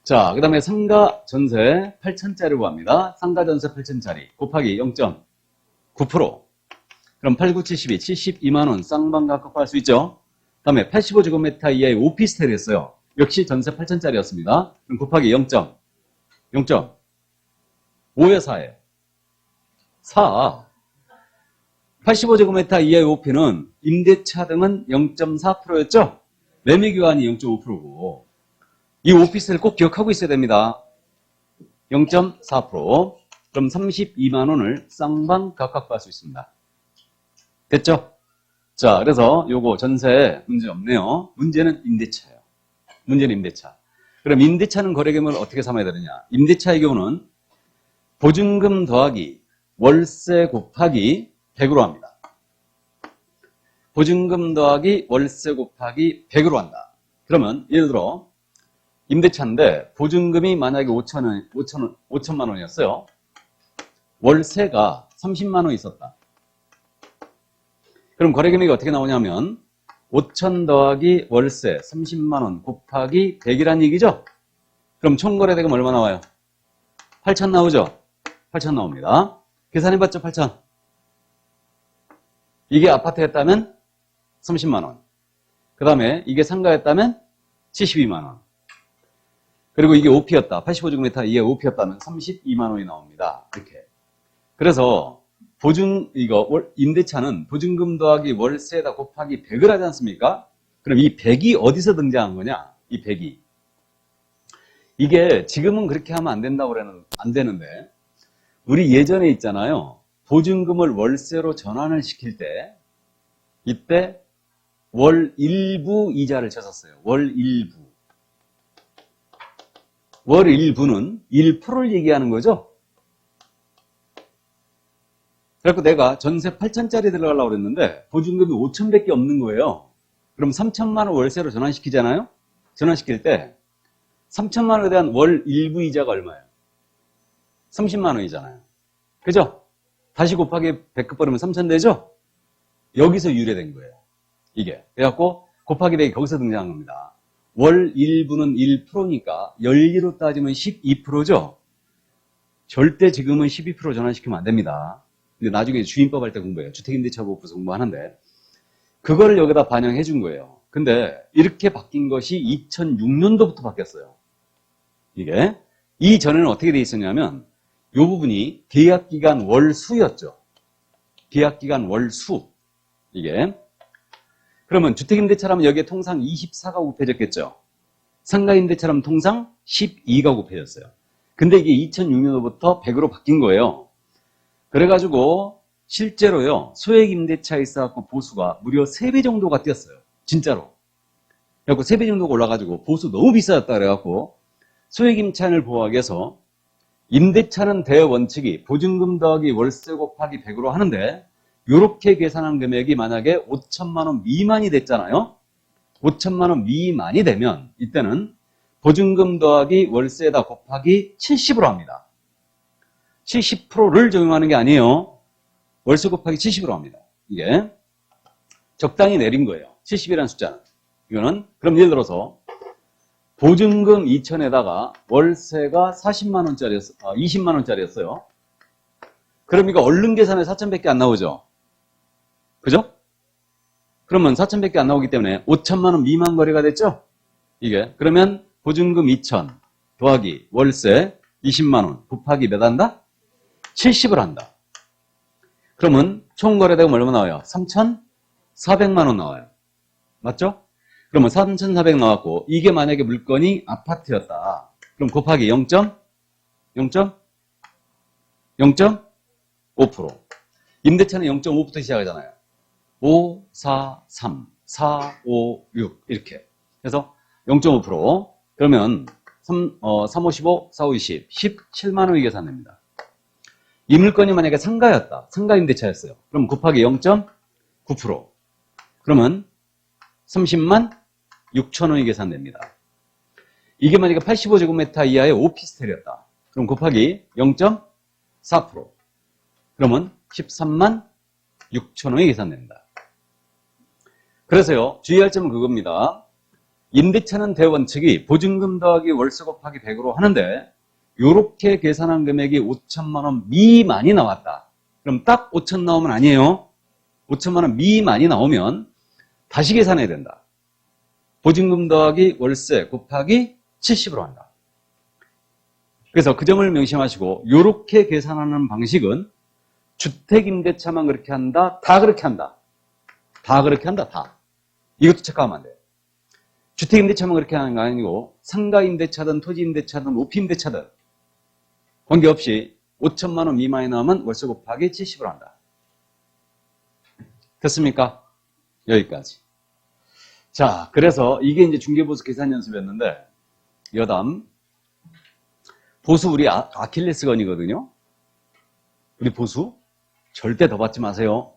A: 자, 그 다음에 상가 전세 8천짜리로 합니다. 상가 전세 8천짜리 곱하기 0.9%. 그럼 8, 9, 72, 72만 원 쌍방 각급할 수 있죠? 그 다음에 85제곱미터 이하의 오피스텔이었어요. 역시 전세 8천짜리였습니다. 그럼 곱하기 0.5에 4에 4. 85제곱미터 이하의 오피는 임대차 등은 0.4%였죠? 매매교환이 0.5%고 이 오피스를 꼭 기억하고 있어야 됩니다. 0.4%. 그럼 32만 원을 쌍방 각각 받을 수 있습니다. 됐죠? 자, 그래서 요거 전세 문제 없네요. 문제는 임대차예요. 문제는 임대차. 그럼 임대차는 거래금을 어떻게 삼아야 되느냐? 임대차의 경우는 보증금 더하기 월세 곱하기 100으로 합니다. 보증금 더하기 월세 곱하기 100으로 한다. 그러면 예를 들어 임대차인데 보증금이 만약에 5천만 원이었어요. 월세가 30만 원 있었다. 그럼 거래금액이 어떻게 나오냐면 5천 더하기 월세 30만 원 곱하기 100이란 얘기죠? 그럼 총 거래대금 얼마 나와요? 8천 나오죠? 8천 나옵니다. 계산해봤죠? 8천. 이게 아파트였다면 30만 원. 그 다음에 이게 상가였다면 72만 원. 그리고 이게 OP였다. 85제곱미터 이게 OP였다면 32만 원이 나옵니다. 이렇게. 그래서 임대차는 보증금 더하기 월세에다 곱하기 100을 하지 않습니까? 그럼 이 100이 어디서 등장한 거냐? 이 100이. 이게 지금은 그렇게 하면 안 되는데, 우리 예전에 있잖아요. 보증금을 월세로 전환을 시킬 때, 이때 월 일부 이자를 쳤었어요. 월 일부. 월 일부는 1%를 얘기하는 거죠? 그래갖고 내가 전세 8천짜리 들어가려고 그랬는데 보증금이 5천밖에 없는 거예요. 그럼 3천만 원 월세로 전환시키잖아요. 전환시킬 때 3천만 원에 대한 월 일부 이자가 얼마예요? 30만 원이잖아요. 그죠? 다시 곱하기 100급 버리면 3천 되죠? 여기서 유래된 거예요. 이게. 그래갖고 곱하기 100이 거기서 등장한 겁니다. 월 일부는 1%니까 연리로 따지면 12%죠? 절대 지금은 12% 전환시키면 안 됩니다. 근데 나중에 주임법 할 때 공부해요. 주택임대차보호부에서 공부하는데 그거를 여기다 반영해 준 거예요. 근데 이렇게 바뀐 것이 2006년도부터 바뀌었어요. 이게. 이전에는 어떻게 돼 있었냐면 이 부분이 계약기간 월수였죠. 계약기간 월수. 이게. 그러면 주택임대차라면 여기에 통상 24가 곱해졌겠죠. 상가임대차라면 통상 12가 곱해졌어요. 근데 이게 2006년도부터 100으로 바뀐 거예요. 그래가지고 실제로요. 소액임대차에 있어갖고 보수가 무려 3배 정도가 뛰었어요. 진짜로. 그래갖고 3배 정도가 올라가지고 보수 너무 비싸졌다 그래갖고 소액임차인을 보호하기 위해서 임대차는 대원칙이 보증금 더하기 월세 곱하기 100으로 하는데 이렇게 계산한 금액이 만약에 5천만 원 미만이 됐잖아요. 5천만 원 미만이 되면 이때는 보증금 더하기 월세에다 곱하기 70으로 합니다. 70%를 적용하는 게 아니에요. 월세 곱하기 70으로 합니다. 이게 적당히 내린 거예요. 70이라는 숫자는. 이거는 그럼 예를 들어서 보증금 2천에다가 월세가 40만 원짜리였어, 20만 원짜리였어요. 그럼 이거 얼른 계산에 4천밖에 안 나오죠. 그죠? 그러면 4천밖에 안 나오기 때문에 5천만 원 미만 거래가 됐죠? 이게. 그러면 보증금 2천 더하기 월세 20만 원 곱하기 몇 한다? 70을 한다. 그러면 총 거래대금 얼마 나와요? 3,400만 원 나와요. 맞죠? 그러면 3,400 나왔고 이게 만약에 물건이 아파트였다. 그럼 곱하기 0.5%. 임대차는 0.5부터 시작하잖아요. 5, 4, 3, 4, 5, 6 이렇게. 그래서 0.5%. 그러면 3, 5, 15, 4, 5, 20, 17만 원이 계산됩니다. 이 물건이 만약에 상가였다. 상가 임대차였어요. 그럼 곱하기 0.9%. 그러면 30만 6천 원이 계산됩니다. 이게 만약에 85제곱미터 이하의 오피스텔이었다. 그럼 곱하기 0.4%. 그러면 13만 6천 원이 계산됩니다. 그래서요, 주의할 점은 그겁니다. 임대차는 대원칙이 보증금 더하기 월세 곱하기 100으로 하는데 이렇게 계산한 금액이 5천만 원 미만이 나왔다. 그럼 딱 5천 나오면 아니에요. 5천만 원 미만이 나오면 다시 계산해야 된다. 보증금 더하기 월세 곱하기 70으로 한다. 그래서 그 점을 명심하시고 이렇게 계산하는 방식은 주택임대차만 그렇게 한다. 다 그렇게 한다. 다 그렇게 한다. 다. 이것도 체크하면 안 돼요. 주택임대차만 그렇게 하는 거 아니고 상가임대차든 토지임대차든 오피임대차든 관계없이 5천만 원 미만이 나오면 월세 곱하기 70으로 한다. 됐습니까? 여기까지. 자, 그래서 이게 이제 중개보수 계산 연습이었는데 여담 보수 우리 아킬레스건이거든요. 우리 보수 절대 더 받지 마세요.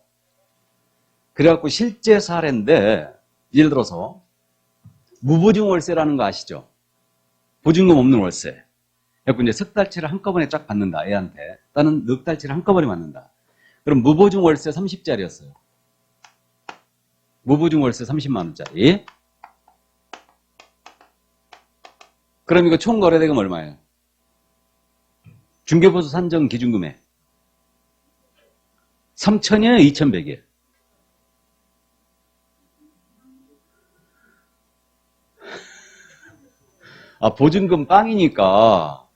A: 그래갖고 실제 사례인데 예를 들어서 무보증 월세라는 거 아시죠? 보증금 없는 월세. 그래갖고 이제 석 달치를 한꺼번에 쫙 받는다. 애한테. 나는 넉 달치를 한꺼번에 받는다. 그럼 무보증 월세 30짜리였어요. 무보증 월세 30만 원짜리. 그럼 이거 총 거래대금 얼마예요? 중개보수 산정 기준금액 3,000이에요? 2,100이에요? 아, 보증금 빵이니까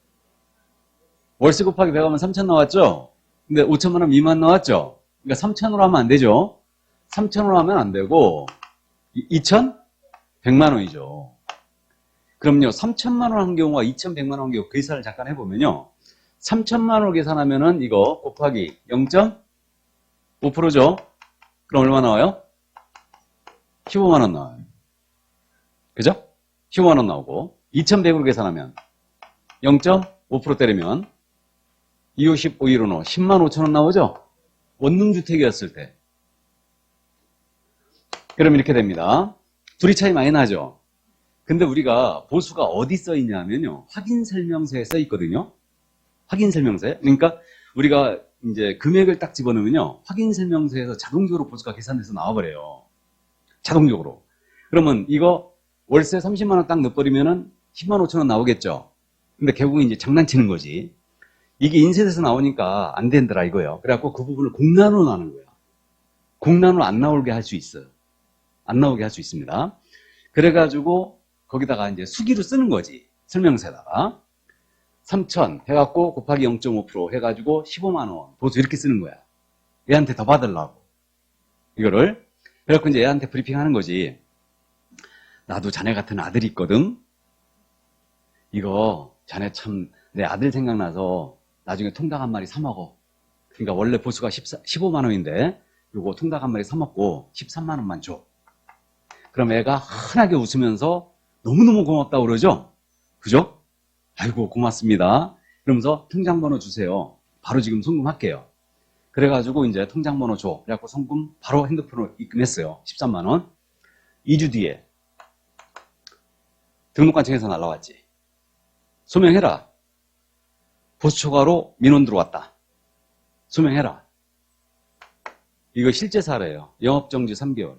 A: 월세 곱하기 100 하면 3,000 나왔죠? 근데 5천만 원 미만 나왔죠? 그러니까 3,000으로 하면 안 되죠? 3,000으로 하면 안 되고 2,100만 원이죠. 그럼요, 3,000만 원 한 경우와 2,100만 원 한 경우 계산을 잠깐 해보면요. 3,000만 원을 계산하면은 이거 곱하기 0.5%죠? 그럼 얼마 나와요? 15만 원 나와요. 그죠? 15만 원 나오고 2,100으로 계산하면 0.5% 때리면 2, 50, 5, 1, 5, 10만 5천 원 나오죠? 원룸주택이었을 때. 그럼 이렇게 됩니다. 둘이 차이 많이 나죠? 근데 우리가 보수가 어디 써 있냐면요. 확인 설명서에 써 있거든요. 확인 설명서에. 그러니까 우리가 이제 금액을 딱 집어넣으면요. 확인 설명서에서 자동적으로 보수가 계산돼서 나와버려요. 자동적으로. 그러면 이거 월세 30만 원 딱 넣어버리면은 10만 5천 원 나오겠죠. 근데 결국은 이제 장난치는 거지. 이게 인쇄돼서 나오니까 안 된더라 이거예요. 그래갖고 그 부분을 공란으로 나눈 거야. 공란으로 안 나오게 할 수 있어요. 안 나오게 할 수 있습니다. 그래가지고 거기다가 이제 수기로 쓰는 거지. 설명서에다가 3천 해갖고 곱하기 0.5% 해가지고 15만 원 보수 이렇게 쓰는 거야. 얘한테 더 받으려고 이거를. 그래갖고 이제 얘한테 브리핑하는 거지. 나도 자네 같은 아들이 있거든. 이거 자네 참 내 아들 생각나서 나중에 통닭 한 마리 사 먹어. 그러니까 원래 보수가 15만 원인데 요거 통닭 한 마리 사 먹고 13만 원만 줘. 그럼 애가 환하게 웃으면서 너무너무 고맙다고 그러죠? 그죠? 아이고 고맙습니다. 그러면서 통장번호 주세요. 바로 지금 송금할게요. 그래가지고 이제 통장번호 줘. 그래갖고 송금 바로 핸드폰으로 입금했어요. 13만 원. 2주 뒤에 등록관청에서 날라왔지. 소명해라. 보수초과로 민원 들어왔다. 소명해라. 이거 실제 사례예요. 영업정지 3개월.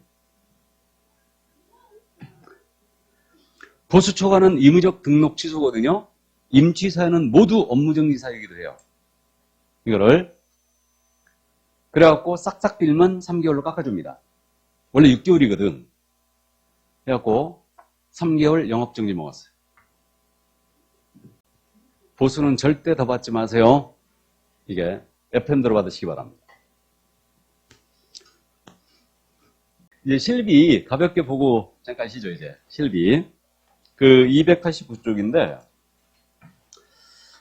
A: 보수초과는 임의적 등록 취소거든요. 임취사유는 모두 업무정지 사유이기도 해요. 이거를 그래갖고 싹싹 빌면 3개월로 깎아줍니다. 원래 6개월이거든. 그래갖고 3개월 영업정지 먹었어요. 보수는 절대 더 받지 마세요. 이게 FM 들어받으시기 바랍니다. 이제 실비 가볍게 보고 잠깐 쉬죠. 이제 실비 그 289쪽인데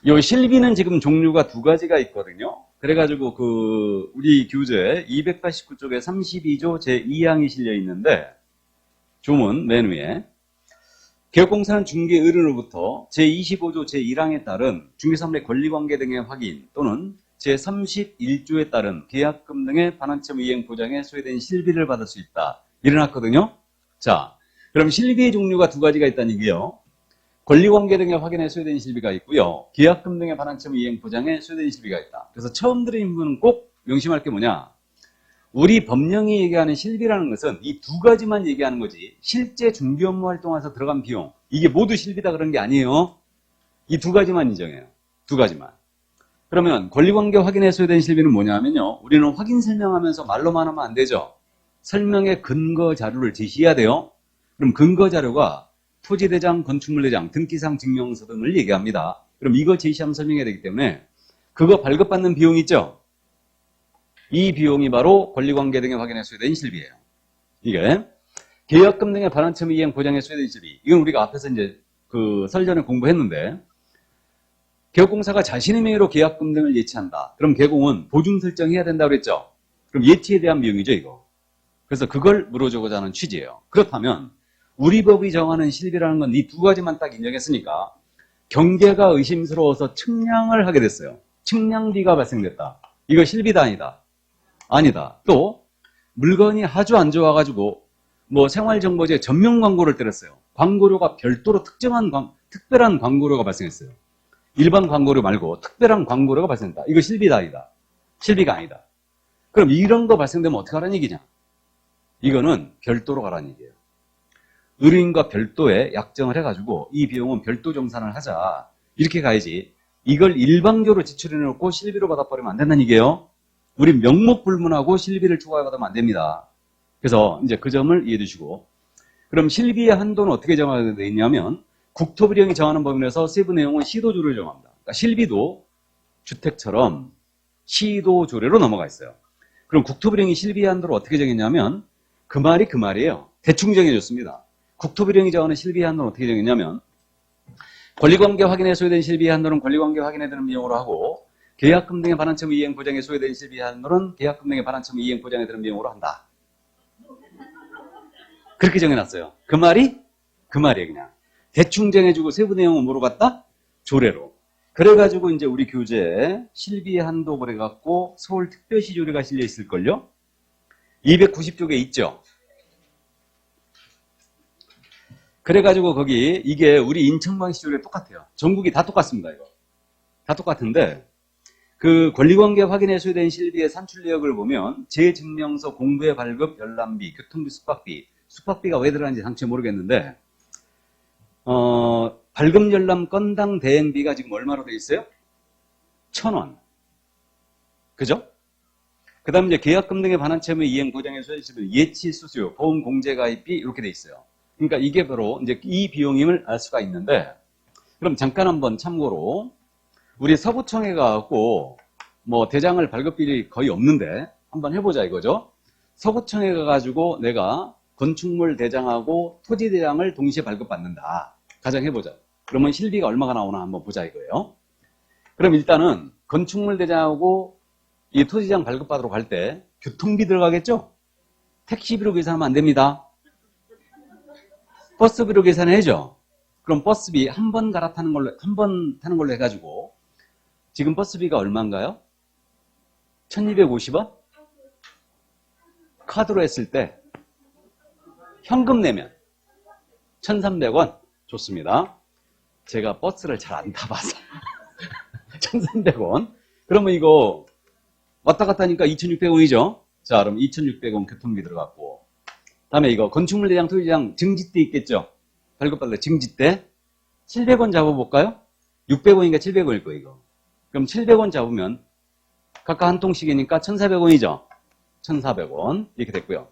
A: 이 실비는 지금 종류가 두 가지가 있거든요. 그래가지고 그 우리 교재 289쪽에 32조 제2항이 실려 있는데 조문 맨 위에 개업공사는 중개의뢰로부터 제25조 제1항에 따른 중개사물의 권리관계 등의 확인 또는 제31조에 따른 계약금 등의 반환점 이행 보장에 소요된 실비를 받을 수 있다. 일어났거든요. 자, 그럼 실비의 종류가 두 가지가 있다는 얘기예요. 권리관계 등의 확인에 소요된 실비가 있고요. 계약금 등의 반환점 이행 보장에 소요된 실비가 있다. 그래서 처음 들은 부분은 꼭 명심할 게 뭐냐. 우리 법령이 얘기하는 실비라는 것은 이 두 가지만 얘기하는 거지 실제 중개 업무 활동에서 들어간 비용 이게 모두 실비다 그런 게 아니에요. 이 두 가지만 인정해요. 두 가지만. 그러면 권리관계 확인에 소요된 실비는 뭐냐면요. 우리는 확인 설명하면서 말로만 하면 안 되죠. 설명의 근거 자료를 제시해야 돼요. 그럼 근거 자료가 토지대장, 건축물대장, 등기상 증명서 등을 얘기합니다. 그럼 이거 제시하면 설명해야 되기 때문에 그거 발급받는 비용 있죠? 이 비용이 바로 권리관계 등의 확인에 소요된 실비예요. 이게 계약금 등의 반환점 이행 보장에 소요된 실비. 이건 우리가 앞에서 이제 그 설전에 공부했는데 개업공사가 자신의 명의로 계약금 등을 예치한다. 그럼 개공은 보증 설정해야 된다고 그랬죠? 그럼 예치에 대한 비용이죠, 이거. 그래서 그걸 물어주고자 하는 취지예요. 그렇다면 우리 법이 정하는 실비라는 건 이 두 가지만 딱 인정했으니까 경계가 의심스러워서 측량을 하게 됐어요. 측량비가 발생됐다. 이거 실비다 아니다? 아니다. 또 물건이 아주 안 좋아가지고 뭐 생활정보지에 전면 광고를 때렸어요. 광고료가 별도로 특별한 광고료가 발생했어요. 일반 광고료 말고 특별한 광고료가 발생했다. 이거 실비다 아니다? 실비가 아니다. 그럼 이런 거 발생되면 어떻게 하라는 얘기냐? 이거는 별도로 가라는 얘기예요. 의뢰인과 별도의 약정을 해가지고 이 비용은 별도 정산을 하자. 이렇게 가야지. 이걸 일방적으로 지출해놓고 실비로 받아버리면 안 된다는 얘기예요. 우리 명목불문하고 실비를 추가받으면 안 됩니다. 그래서 이제 그 점을 이해해 주시고. 그럼 실비의 한도는 어떻게 정하게 되어 있냐면 국토부령이 정하는 범위에서 세부 내용은 시도조례로 정합니다. 그러니까 실비도 주택처럼 시도조례로 넘어가 있어요. 그럼 국토부령이 실비의 한도를 어떻게 정했냐면 그 말이 그 말이에요. 대충 정해줬습니다. 국토부령이 정하는 실비의 한도는 어떻게 정했냐면 권리관계 확인에 소요된 실비의 한도는 권리관계 확인에 드는 비용으로 하고 계약금 등의 반환점 이행 보장에 소요된 실비의 한도는 계약금 등의 반환점 이행 보장에 드는 비용으로 한다. 그렇게 정해놨어요. 그 말이에요 그냥. 대충 정해주고 세부 내용은 뭐로 갔다? 조례로. 그래가지고 이제 우리 교재에 실비 한도 그래갖고 서울특별시 조례가 실려 있을걸요? 290쪽에 있죠? 그래가지고 거기 이게 우리 인천광역시 조례 똑같아요. 전국이 다 똑같습니다. 이거 다 똑같은데 그 권리관계 확인에 소요된 실비의 산출 내역을 보면 재증명서 공부의 발급, 열람비, 교통비, 숙박비가 왜 들어가는지 당최 모르겠는데 발급 열람 건당 대행비가 지금 얼마로 돼 있어요? 1,000원. 그죠? 그 다음에 이제 계약금 등의 반환 채무 이행 보장에 소요되는 예치 수수료, 보험 공제 가입비 이렇게 돼 있어요. 그러니까 이게 바로 이제 이 비용임을 알 수가 있는데 그럼 잠깐 한번 참고로 우리 서구청에 가갖고 뭐 대장을 발급비리 거의 없는데 한번 해보자 이거죠. 서구청에 가가지고 내가 건축물 대장하고 토지 대장을 동시에 발급받는다. 가정해보자. 그러면 실비가 얼마가 나오나 한번 보자 이거예요. 그럼 일단은 건축물 대장하고 이 토지 대장 발급받으러 갈 때 교통비 들어가겠죠? 택시비로 계산하면 안 됩니다. 버스비로 계산해야죠. 그럼 버스비 한 번 갈아타는 걸로, 한 번 타는 걸로 해가지고 지금 버스비가 얼마인가요? 1250원? 카드로 했을 때 현금 내면 1300원. 좋습니다. 제가 버스를 잘 안 타봐서 1300원. 그러면 이거 왔다 갔다 하니까 2600원이죠. 자, 그럼 2600원 교통비 들어갔고 다음에 이거 건축물 대장, 토지 대장 증지대 있겠죠? 발급받을 때 증지대 700원 잡아볼까요? 600원인가 700원일 거예요, 이거. 그럼 700원 잡으면 각각 한 통씩이니까 1400원이죠? 1400원. 이렇게 됐고요.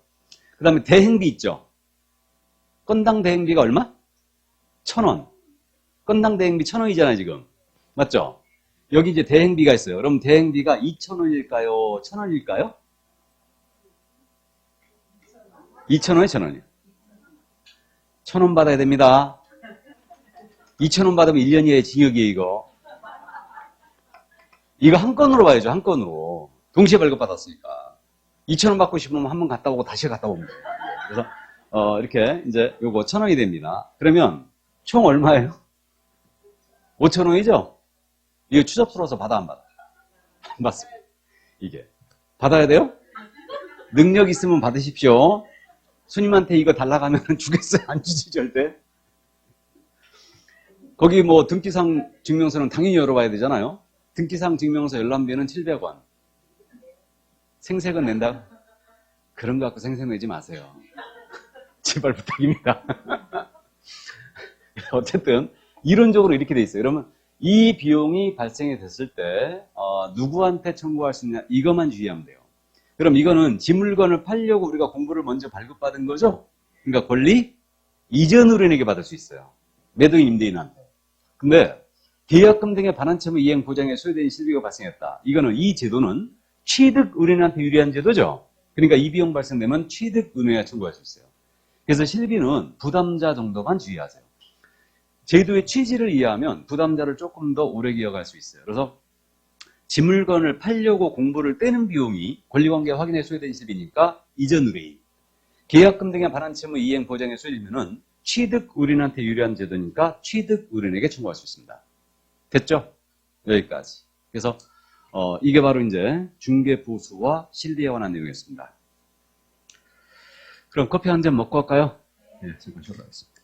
A: 그 다음에 대행비 있죠? 건당 대행비가 얼마? 1,000원. 건당 대행비 1,000원이잖아요, 지금. 맞죠? 여기 이제 대행비가 있어요. 그럼 대행비가 2,000원일까요? 1,000원일까요? 2,000원에 1,000원이요. 1,000원 받아야 됩니다. 2,000원 받으면 1년 이하의 징역이에요, 이거. 이거 한 건으로 봐야죠, 한 건으로. 동시에 발급받았으니까. 2,000원 받고 싶으면 한 번 갔다 오고 다시 갔다 오면 돼요. 그래서, 이렇게 이제 요거 1,000원이 됩니다. 그러면 총 얼마예요? 5,000원이죠? 이거 추접 풀어서 받아, 안 받아? 안 받습니다. 이게. 받아야 돼요? 능력 있으면 받으십시오. 스님한테 이거 달라고 하면 주겠어요? 안 주지, 절대? 거기 뭐 등기상 증명서는 당연히 열어봐야 되잖아요? 등기상 증명서 열람비는 700원. 생색은 낸다? 그런 거 갖고 생색 내지 마세요. 제발 부탁입니다. 어쨌든 이론적으로 이렇게 돼 있어요. 그러면 이 비용이 발생이 됐을 때 누구한테 청구할 수 있냐 이것만 주의하면 돼요. 그럼 이거는 지 물건을 팔려고 우리가 공부를 먼저 발급받은 거죠. 그러니까 권리 이전 의뢰인에게 받을 수 있어요. 매도인 임대인한테. 근데 계약금 등의 반환 채무 이행 보장에 소요된 실비가 발생했다. 이거는 이 제도는 취득 의뢰인한테 유리한 제도죠. 그러니까 이 비용 발생되면 취득 의뢰인에 청구할 수 있어요. 그래서 실비는 부담자 정도만 주의하세요. 제도의 취지를 이해하면 부담자를 조금 더 오래 기억할 수 있어요. 그래서 지 물건을 팔려고 공부를 떼는 비용이 권리관계 확인에 소요된 실비니까 이전 의뢰인. 계약금 등의 반환 채무 이행 보장에 소요되면은 취득 의뢰인한테 유리한 제도니까 취득 의뢰인에게 청구할 수 있습니다. 됐죠? 여기까지. 그래서 이게 바로 이제 중개보수와 실비에 관한 내용이었습니다. 그럼 커피 한 잔 먹고 갈까요? 네, 잠깐 쉬어가겠습니다.